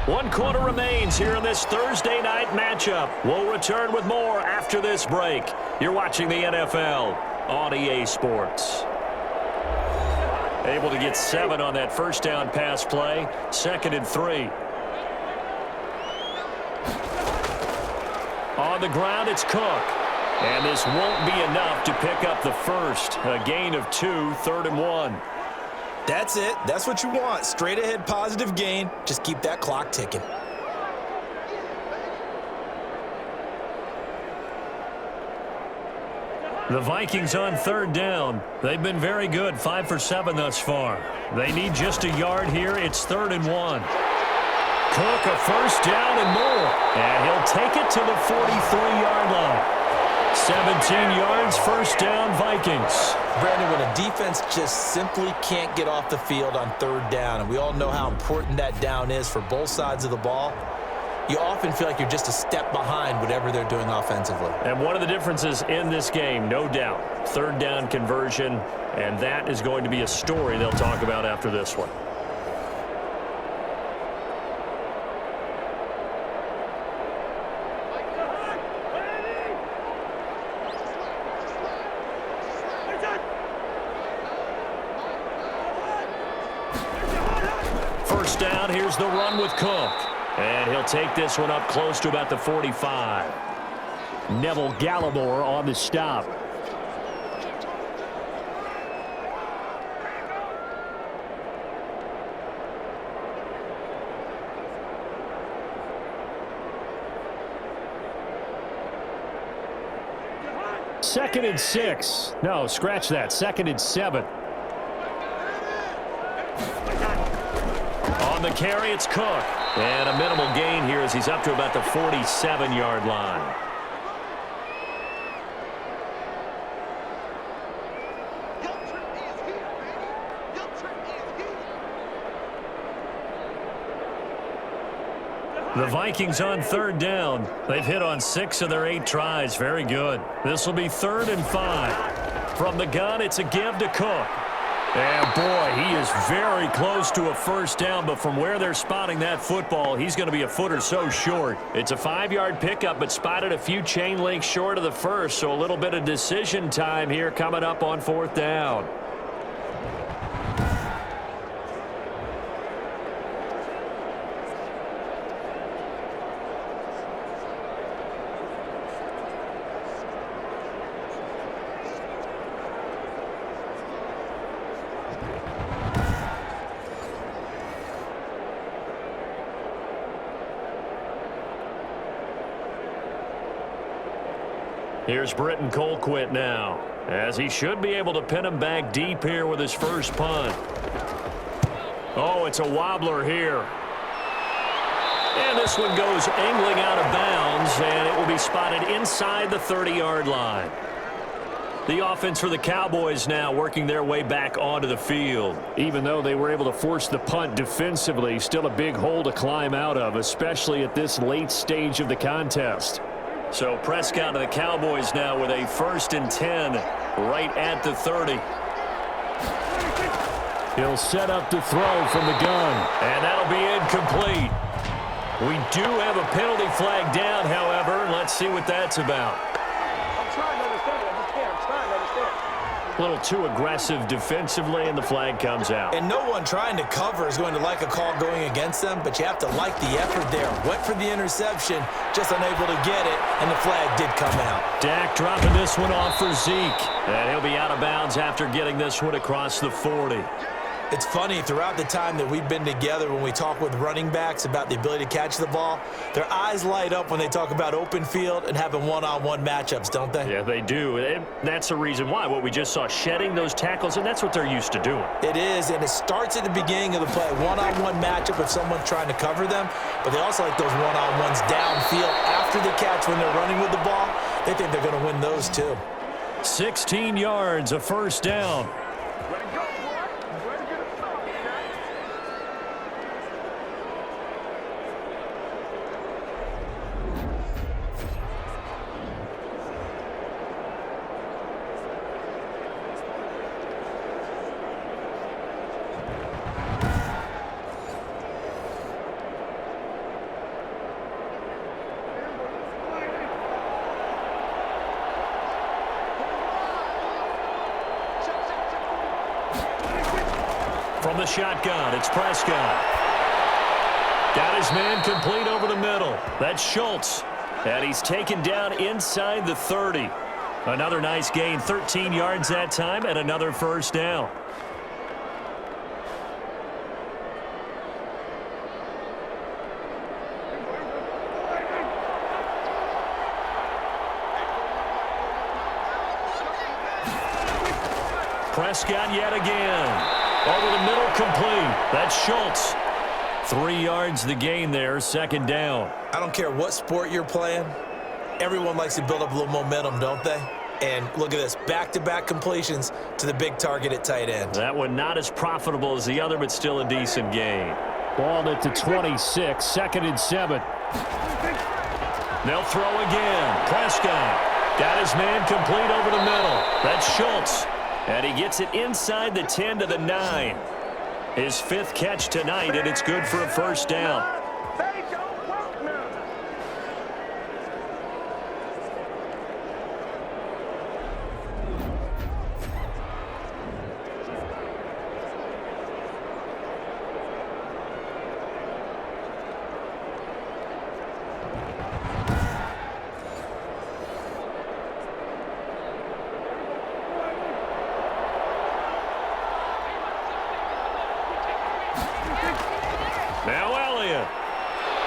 1 quarter remains here in this Thursday night matchup. We'll return with more after this break. You're watching the NFL on EA Sports. Able to get 7 on that 1st down pass play. 2nd and 3. On the ground, it's Cook. And this won't be enough to pick up the first. A gain of 2, 3rd and 1. That's it. That's what you want. Straight ahead positive gain. Just keep that clock ticking. The Vikings on 3rd down. They've been very good, 5 for 7 thus far. They need just a yard here. It's 3rd and 1. Cook, a first down and more. And he'll take it to the 43-yard line. 17 yards, first down, Vikings. Brandon, when a defense just simply can't get off the field on 3rd down, and we all know how important that down is for both sides of the ball, you often feel like you're just a step behind whatever they're doing offensively. And one of the differences in this game, no doubt, 3rd down conversion, and that is going to be a story they'll talk about after this one. First down, here's the run with Cook. And he'll take this one up close to about the 45. Neville Gallimore on the stop. Second and 6. No, scratch that. 2nd and 7. On the carry, it's Cook. And a minimal gain here as he's up to about the 47-yard line. The Vikings on 3rd down. They've hit on 6 of their 8 tries. Very good. This will be 3rd and 5. From the gun, it's a give to Cook. And, boy, he is very close to a first down, but from where they're spotting that football, he's going to be a foot or so short. It's a 5-yard pickup, but spotted a few chain links short of the first, so a little bit of decision time here coming up on 4th down. Here's Britton Colquitt now, as he should be able to pin him back deep here with his first punt. Oh, it's a wobbler here. And this one goes angling out of bounds, and it will be spotted inside the 30-yard line. The offense for the Cowboys now working their way back onto the field. Even though they were able to force the punt defensively, still a big hole to climb out of, especially at this late stage of the contest. So Prescott of the Cowboys now with a 1st and 10 right at the 30. He'll set up to throw from the gun, and that'll be incomplete. We do have a penalty flag down, however. Let's see what that's about. I'm trying to understand. I just can't. I'm trying to understand. A little too aggressive defensively, and the flag comes out. And no one trying to cover is going to like a call going against them, but you have to like the effort there. Went for the interception, just unable to get it, and the flag did come out. Dak dropping this one off for Zeke, and he'll be out of bounds after getting this one across the 40. It's funny, throughout the time that we've been together, when we talk with running backs about the ability to catch the ball, their eyes light up when they talk about open field and having one-on-one matchups, don't they? Yeah, they do. And that's the reason why. What we just saw, shedding those tackles, and that's what they're used to doing. It is, and it starts at the beginning of the play. One-on-one matchup if someone's trying to cover them, but they also like those one-on-ones downfield after the catch when they're running with the ball. They think they're going to win those too. 16 yards, a first down. From the shotgun, it's Prescott. Got his man complete over the middle. That's Schultz. And he's taken down inside the 30. Another nice gain, 13 yards that time, and another first down. Prescott yet again. Over the middle, complete. That's Schultz. 3 yards the gain there, second down. I don't care what sport you're playing. Everyone likes to build up a little momentum, don't they? And look at this, back-to-back completions to the big target at tight end. That one not as profitable as the other, but still a decent gain. Ball at the 26, 2nd and 7. They'll throw again. Prescott got his man complete over the middle. That's Schultz. And he gets it inside the 10 to the 9. His 5th catch tonight, and it's good for a first down.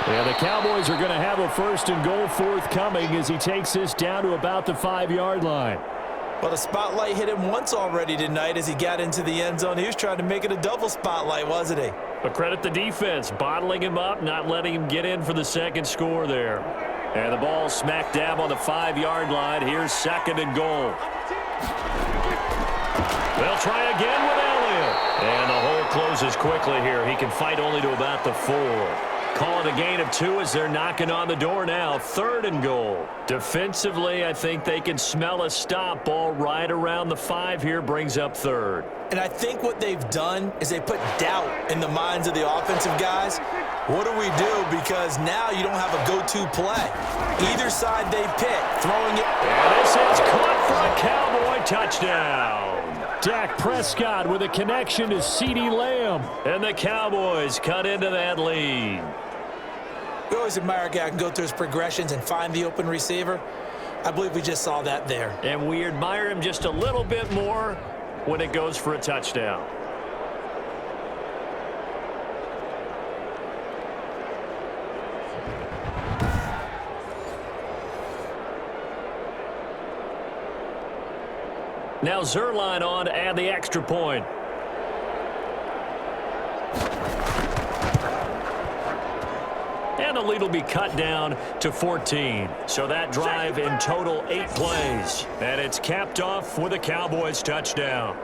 And the Cowboys are going to have a 1st and goal forthcoming as he takes this down to about the 5-yard line. Well, the spotlight hit him once already tonight as he got into the end zone. He was trying to make it a double spotlight, wasn't he? But credit the defense, bottling him up, not letting him get in for the second score there. And the ball smack dab on the 5-yard line. Here's 2nd and goal. They'll try again with Elliott. And the hole closes quickly here. He can fight only to about the 4. Call it a gain of 2 as they're knocking on the door now. 3rd and goal. Defensively, I think they can smell a stop. Ball right around the 5 here, brings up 3rd. And I think what they've done is they put doubt in the minds of the offensive guys. What do we do? Because now you don't have a go-to play. Either side they pick, throwing it. And this is caught for a Cowboy touchdown. Dak Prescott with a connection to CeeDee Lamb. And the Cowboys cut into that lead. We always admire a guy who can go through his progressions and find the open receiver. I believe we just saw that there. And we admire him just a little bit more when it goes for a touchdown. Now Zerline on to add the extra point. And the lead will be cut down to 14. So that drive in total 8 plays. And it's capped off with a Cowboys touchdown.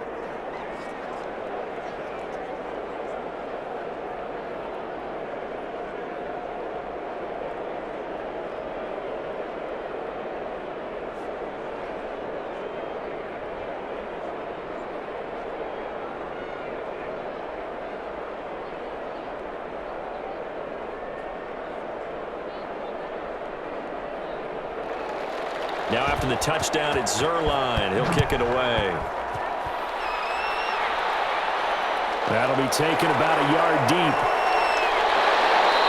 Now after the touchdown, it's Zerline. He'll kick it away. That'll be taken about a yard deep.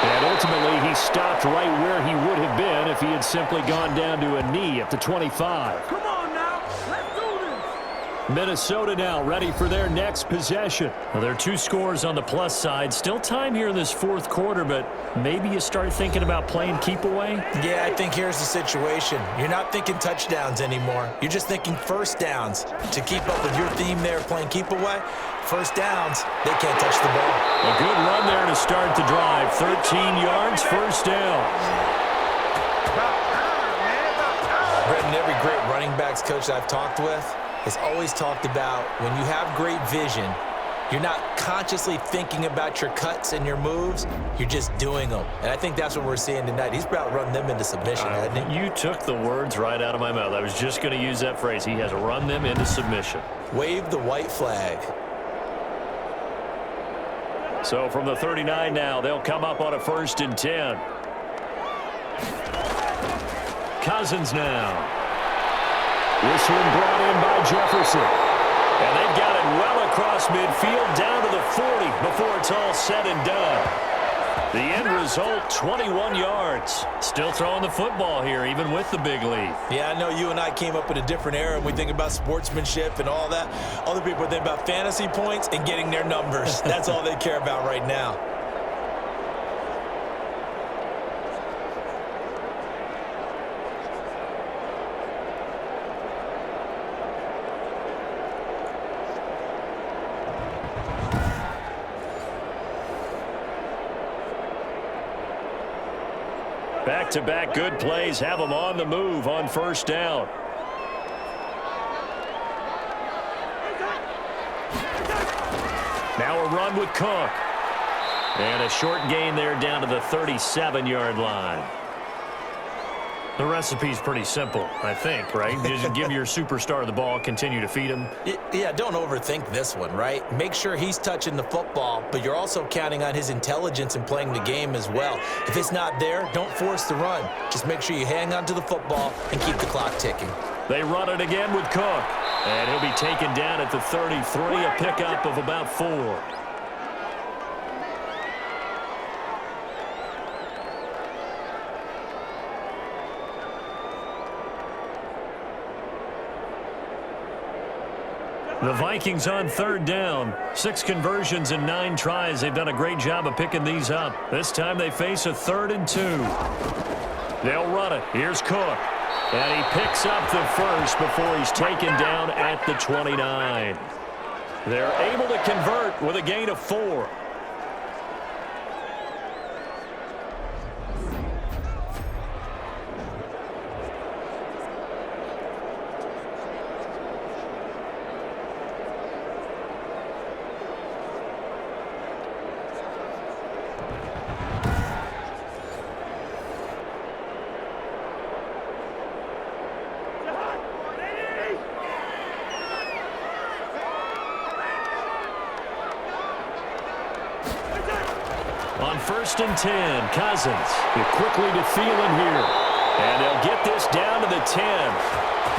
And ultimately, he stopped right where he would have been if he had simply gone down to a knee at the 25. Come on now, let's do this. Minnesota now ready for their next possession. Well, there are 2 scores on the plus side. Still time here in this 4th quarter, but maybe you start thinking about playing keep away? Yeah, I think here's the situation. You're not thinking touchdowns anymore. You're just thinking first downs. To keep up with your theme there, playing keep away, first downs, they can't touch the ball. A good run there to start the drive. 13 yards, first down. Brendan, every great running backs coach I've talked with has always talked about when you have great vision, you're not consciously thinking about your cuts and your moves. You're just doing them. And I think that's what we're seeing tonight. He's about to run them into submission, hasn't he? You took the words right out of my mouth. I was just going to use that phrase. He has run them into submission. Wave the white flag. So from the 39 now, they'll come up on a 1st and 10. Cousins now. This one brought in by Jefferson. And they've got it well across midfield, down to the 40 before it's all said and done. The end result, 21 yards. Still throwing the football here, even with the big lead. Yeah, I know you and I came up in a different era, and we think about sportsmanship and all that. Other people think about fantasy points and getting their numbers. That's all they care about right now. Back-to-back good plays have them on the move on first down. Now a run with Cook. And a short gain there down to the 37-yard line. The recipe's pretty simple, I think, right? Just give your superstar the ball, continue to feed him. Yeah, don't overthink this one, right? Make sure he's touching the football, but you're also counting on his intelligence in playing the game as well. If it's not there, don't force the run. Just make sure you hang on to the football and keep the clock ticking. They run it again with Cook. And he'll be taken down at the 33, a pickup of about 4. The Vikings on third down. 6 conversions and 9 tries. They've done a great job of picking these up. This time they face a 3rd and 2. They'll run it. Here's Cook. And he picks up the first before he's taken down at the 29. They're able to convert with a gain of 4. On 1st and 10, Cousins. Quickly to Thielen here. And they'll get this down to the 10.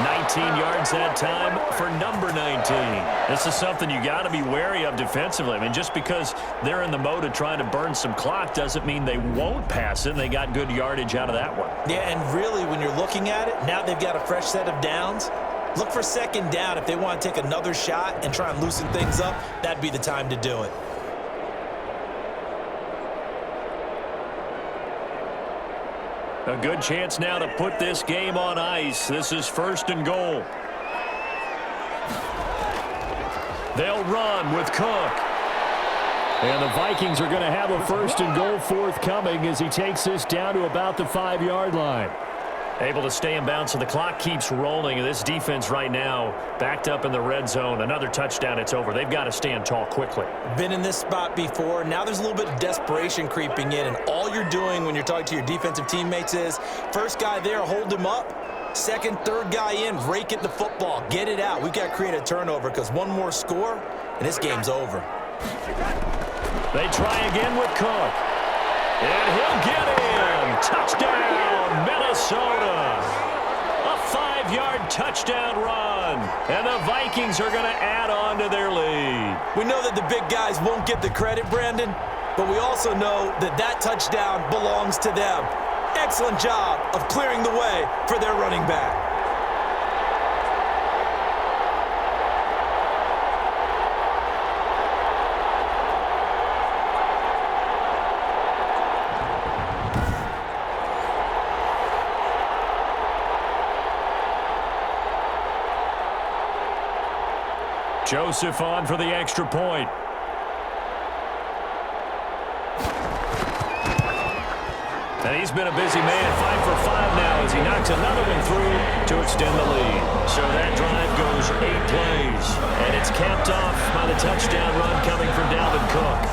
19 yards that time for number 19. This is something you got to be wary of defensively. I mean, just because they're in the mode of trying to burn some clock doesn't mean they won't pass it. They got good yardage out of that one. Yeah, and really, when you're looking at it, now they've got a fresh set of downs. Look for 2nd down. If they want to take another shot and try and loosen things up, that'd be the time to do it. A good chance now to put this game on ice. This is 1st and goal. They'll run with Cook. And the Vikings are going to have a 1st and goal forthcoming as he takes this down to about the 5-yard line. Able to stay in bounds, so the clock keeps rolling. This defense right now backed up in the red zone. Another touchdown, it's over. They've got to stand tall quickly. Been in this spot before. Now there's a little bit of desperation creeping in, and all you're doing when you're talking to your defensive teammates is, first guy there, hold him up. 2nd, 3rd guy in, rake at the football. Get it out. We've got to create a turnover because one more score, and this game's over. They try again with Cook. And he'll get in. Touchdown, Minnesota. A 5-yard touchdown run. And the Vikings are going to add on to their lead. We know that the big guys won't get the credit, Brandon, but we also know that that touchdown belongs to them. Excellent job of clearing the way for their running back. Joseph on for the extra point. And he's been a busy man, 5 for 5 now as he knocks another one through to extend the lead. So that drive goes 8 plays, and it's capped off by the touchdown run coming from Dalvin Cook.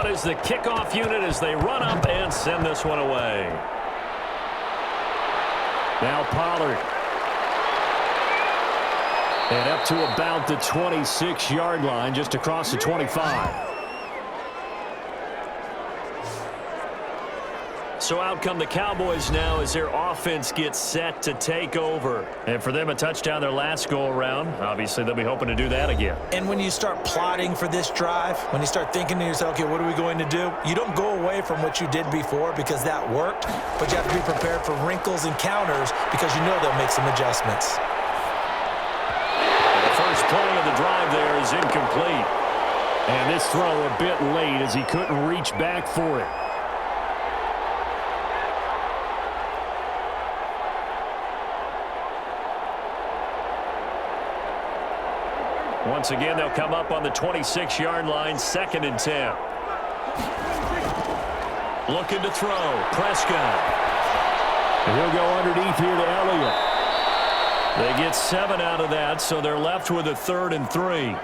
out is the kickoff unit as they run up and send this one away. Now Pollard. And up to about the 26-yard line, just across the 25. So out come the Cowboys now as their offense gets set to take over. And for them, a touchdown their last go-around. Obviously, they'll be hoping to do that again. And when you start plotting for this drive, when you start thinking to yourself, okay, what are we going to do? You don't go away from what you did before because that worked, but you have to be prepared for wrinkles and counters because you know they'll make some adjustments. The first play of the drive there is incomplete. And this throw a bit late as he couldn't reach back for it. Once again, they'll come up on the 26-yard line, 2nd and 10. Looking to throw. Prescott. And he'll go underneath here to Elliott. They get 7 out of that, so they're left with a 3rd and 3.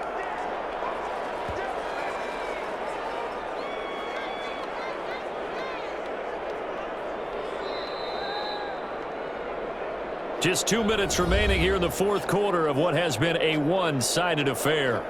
Just 2 minutes remaining here in the 4th quarter of what has been a one-sided affair.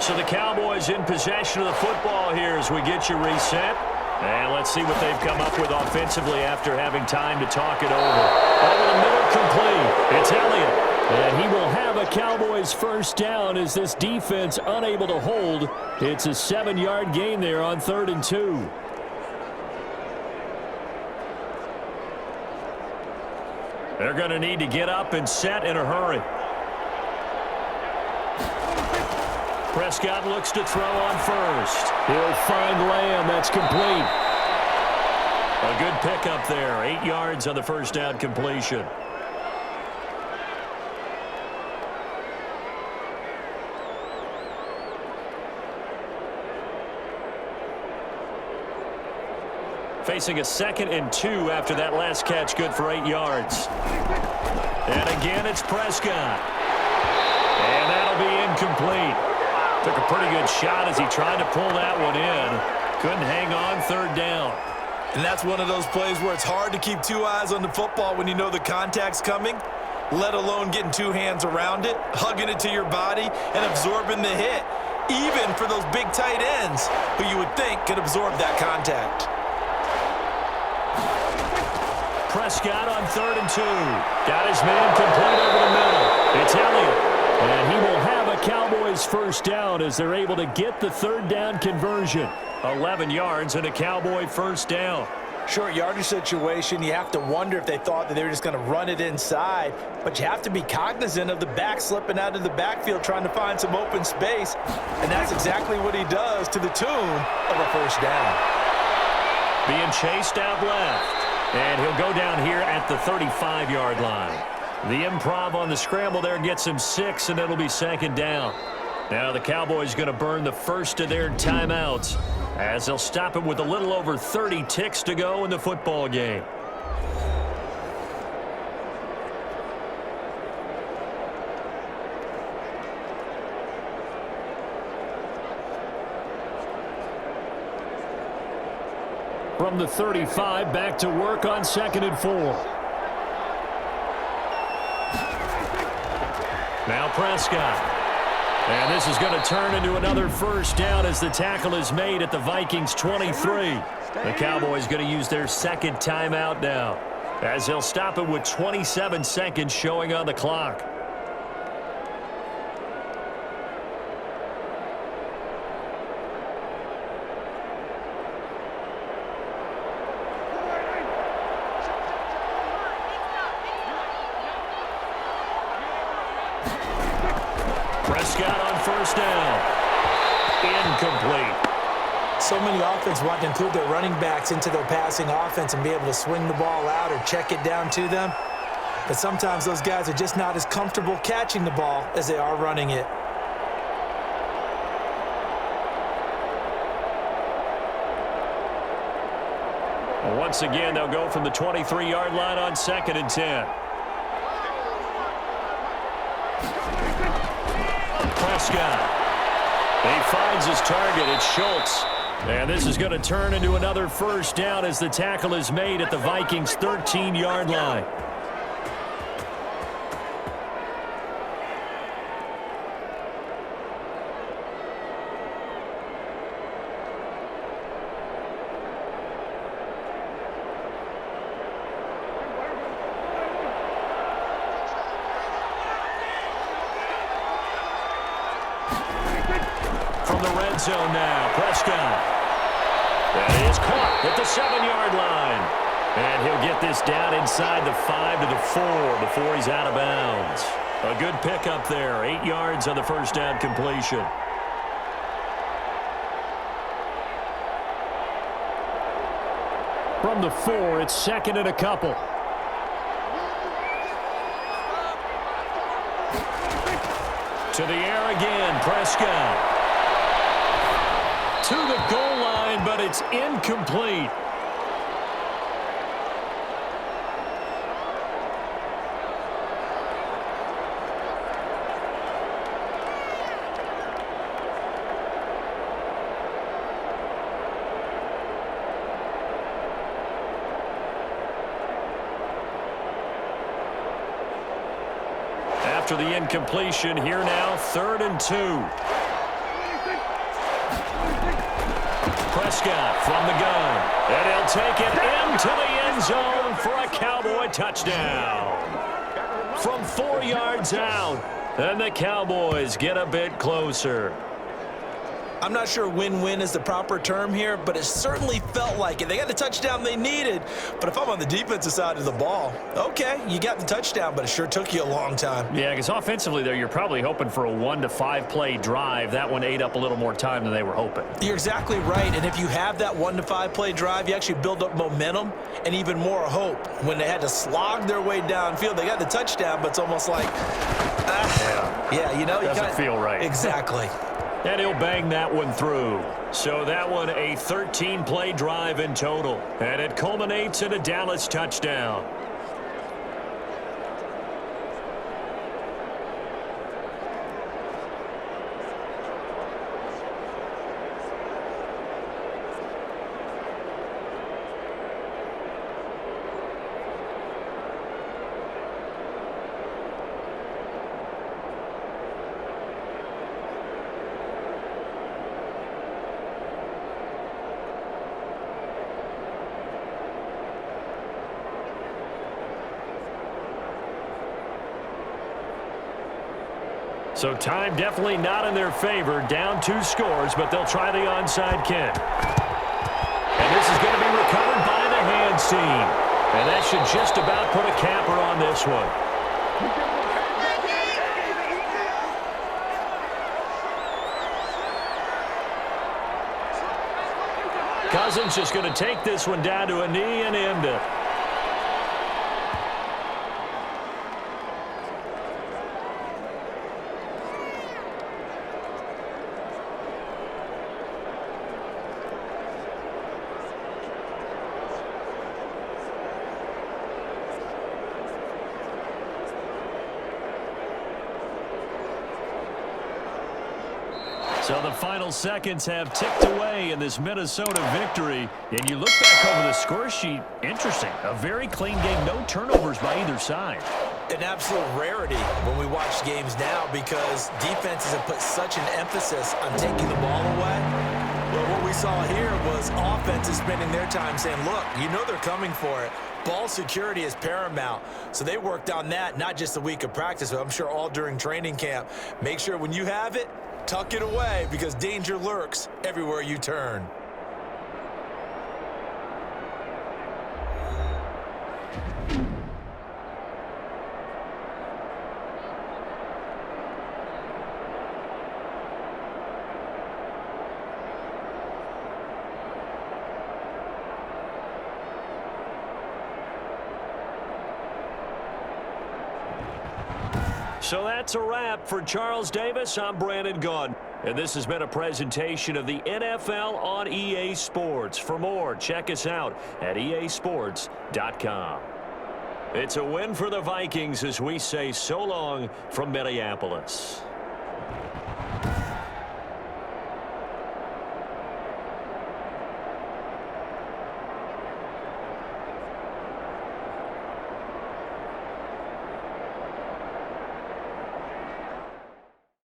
So the Cowboys in possession of the football here as we get you reset. And let's see what they've come up with offensively after having time to talk it over. Over the middle, complete. It's Elliott. And he will have a Cowboys first down as this defense unable to hold. It's a 7-yard gain there on 3rd and 2. They're going to need to get up and set in a hurry. Prescott looks to throw on first. He'll find Lamb. That's complete. A good pickup there. 8 yards on the first down completion. Facing a 2nd and 2 after that last catch, good for 8 yards. And again, it's Prescott. And that'll be incomplete. Took a pretty good shot as he tried to pull that one in. Couldn't hang on, 3rd down. And that's one of those plays where it's hard to keep 2 eyes on the football when you know the contact's coming, let alone getting 2 hands around it, hugging it to your body, and absorbing the hit, even for those big tight ends who you would think could absorb that contact. Prescott on 3rd and 2. Got his man complete over the middle. It's Elliott. And he will have a Cowboys first down as they're able to get the 3rd down conversion. 11 yards and a Cowboy first down. Short yardage situation, you have to wonder if they thought that they were just going to run it inside. But you have to be cognizant of the back slipping out of the backfield trying to find some open space. And that's exactly what he does to the tune of a first down. Being chased out left. And he'll go down here at the 35-yard line. The improv on the scramble there gets him 6, and it'll be 2nd down. Now the Cowboys going to burn the first of their timeouts as they'll stop it with a little over 30 ticks to go in the football game. From the 35, back to work on 2nd and 4. Now Prescott. And this is going to turn into another first down as the tackle is made at the Vikings 23. The Cowboys going to use their 2nd timeout now as they'll stop it with 27 seconds showing on the clock. Prescott on first down. Incomplete. So many offenses want to include their running backs into their passing offense and be able to swing the ball out or check it down to them. But sometimes those guys are just not as comfortable catching the ball as they are running it. Once again, they'll go from the 23-yard line on 2nd and 10. Prescott. He finds his target. It's Schultz. And this is going to turn into another first down as the tackle is made at the Vikings' 13-yard line. From the red zone now, Prescott. That is caught at the 7-yard line. And he'll get this down inside the 5 to the 4 before he's out of bounds. A good pickup there, 8 yards on the first down completion. From the 4, it's second and a couple. To the air again, Prescott. To the goal line, but it's incomplete. After the incompletion, here now, 3rd and 2. Prescott from the gun, and he'll take it into the end zone for a Cowboy touchdown. From 4 yards out, and the Cowboys get a bit closer. I'm not sure win-win is the proper term here, but it certainly felt like it. They got the touchdown they needed, but if I'm on the defensive side of the ball, okay, you got the touchdown, but it sure took you a long time. Yeah, because offensively there, you're probably hoping for a 1 to 5 play drive. That one ate up a little more time than they were hoping. You're exactly right, and if you have that 1 to 5 play drive, you actually build up momentum and even more hope. When they had to slog their way downfield, they got the touchdown, but it's almost like, yeah, you know, doesn't feel right. Exactly. And he'll bang that one through. So that one a 13-play drive in total. And it culminates in a Dallas touchdown. So time definitely not in their favor. Down 2 scores, but they'll try the onside kick. And this is going to be recovered by the hands team. And that should just about put a capper on this one. Cousins just going to take this one down to a knee and end it. So the final seconds have ticked away in this Minnesota victory. And you look back over the score sheet, interesting. A very clean game, no turnovers by either side. An absolute rarity when we watch games now because defenses have put such an emphasis on taking the ball away. Well, what we saw here was offenses spending their time saying, look, you know they're coming for it. Ball security is paramount. So they worked on that, not just a week of practice, but I'm sure all during training camp. Make sure when you have it, tuck it away because danger lurks everywhere you turn. So that's a wrap for Charles Davis. I'm Brandon Gunn. And this has been a presentation of the NFL on EA Sports. For more, check us out at easports.com. It's a win for the Vikings as we say so long from Minneapolis.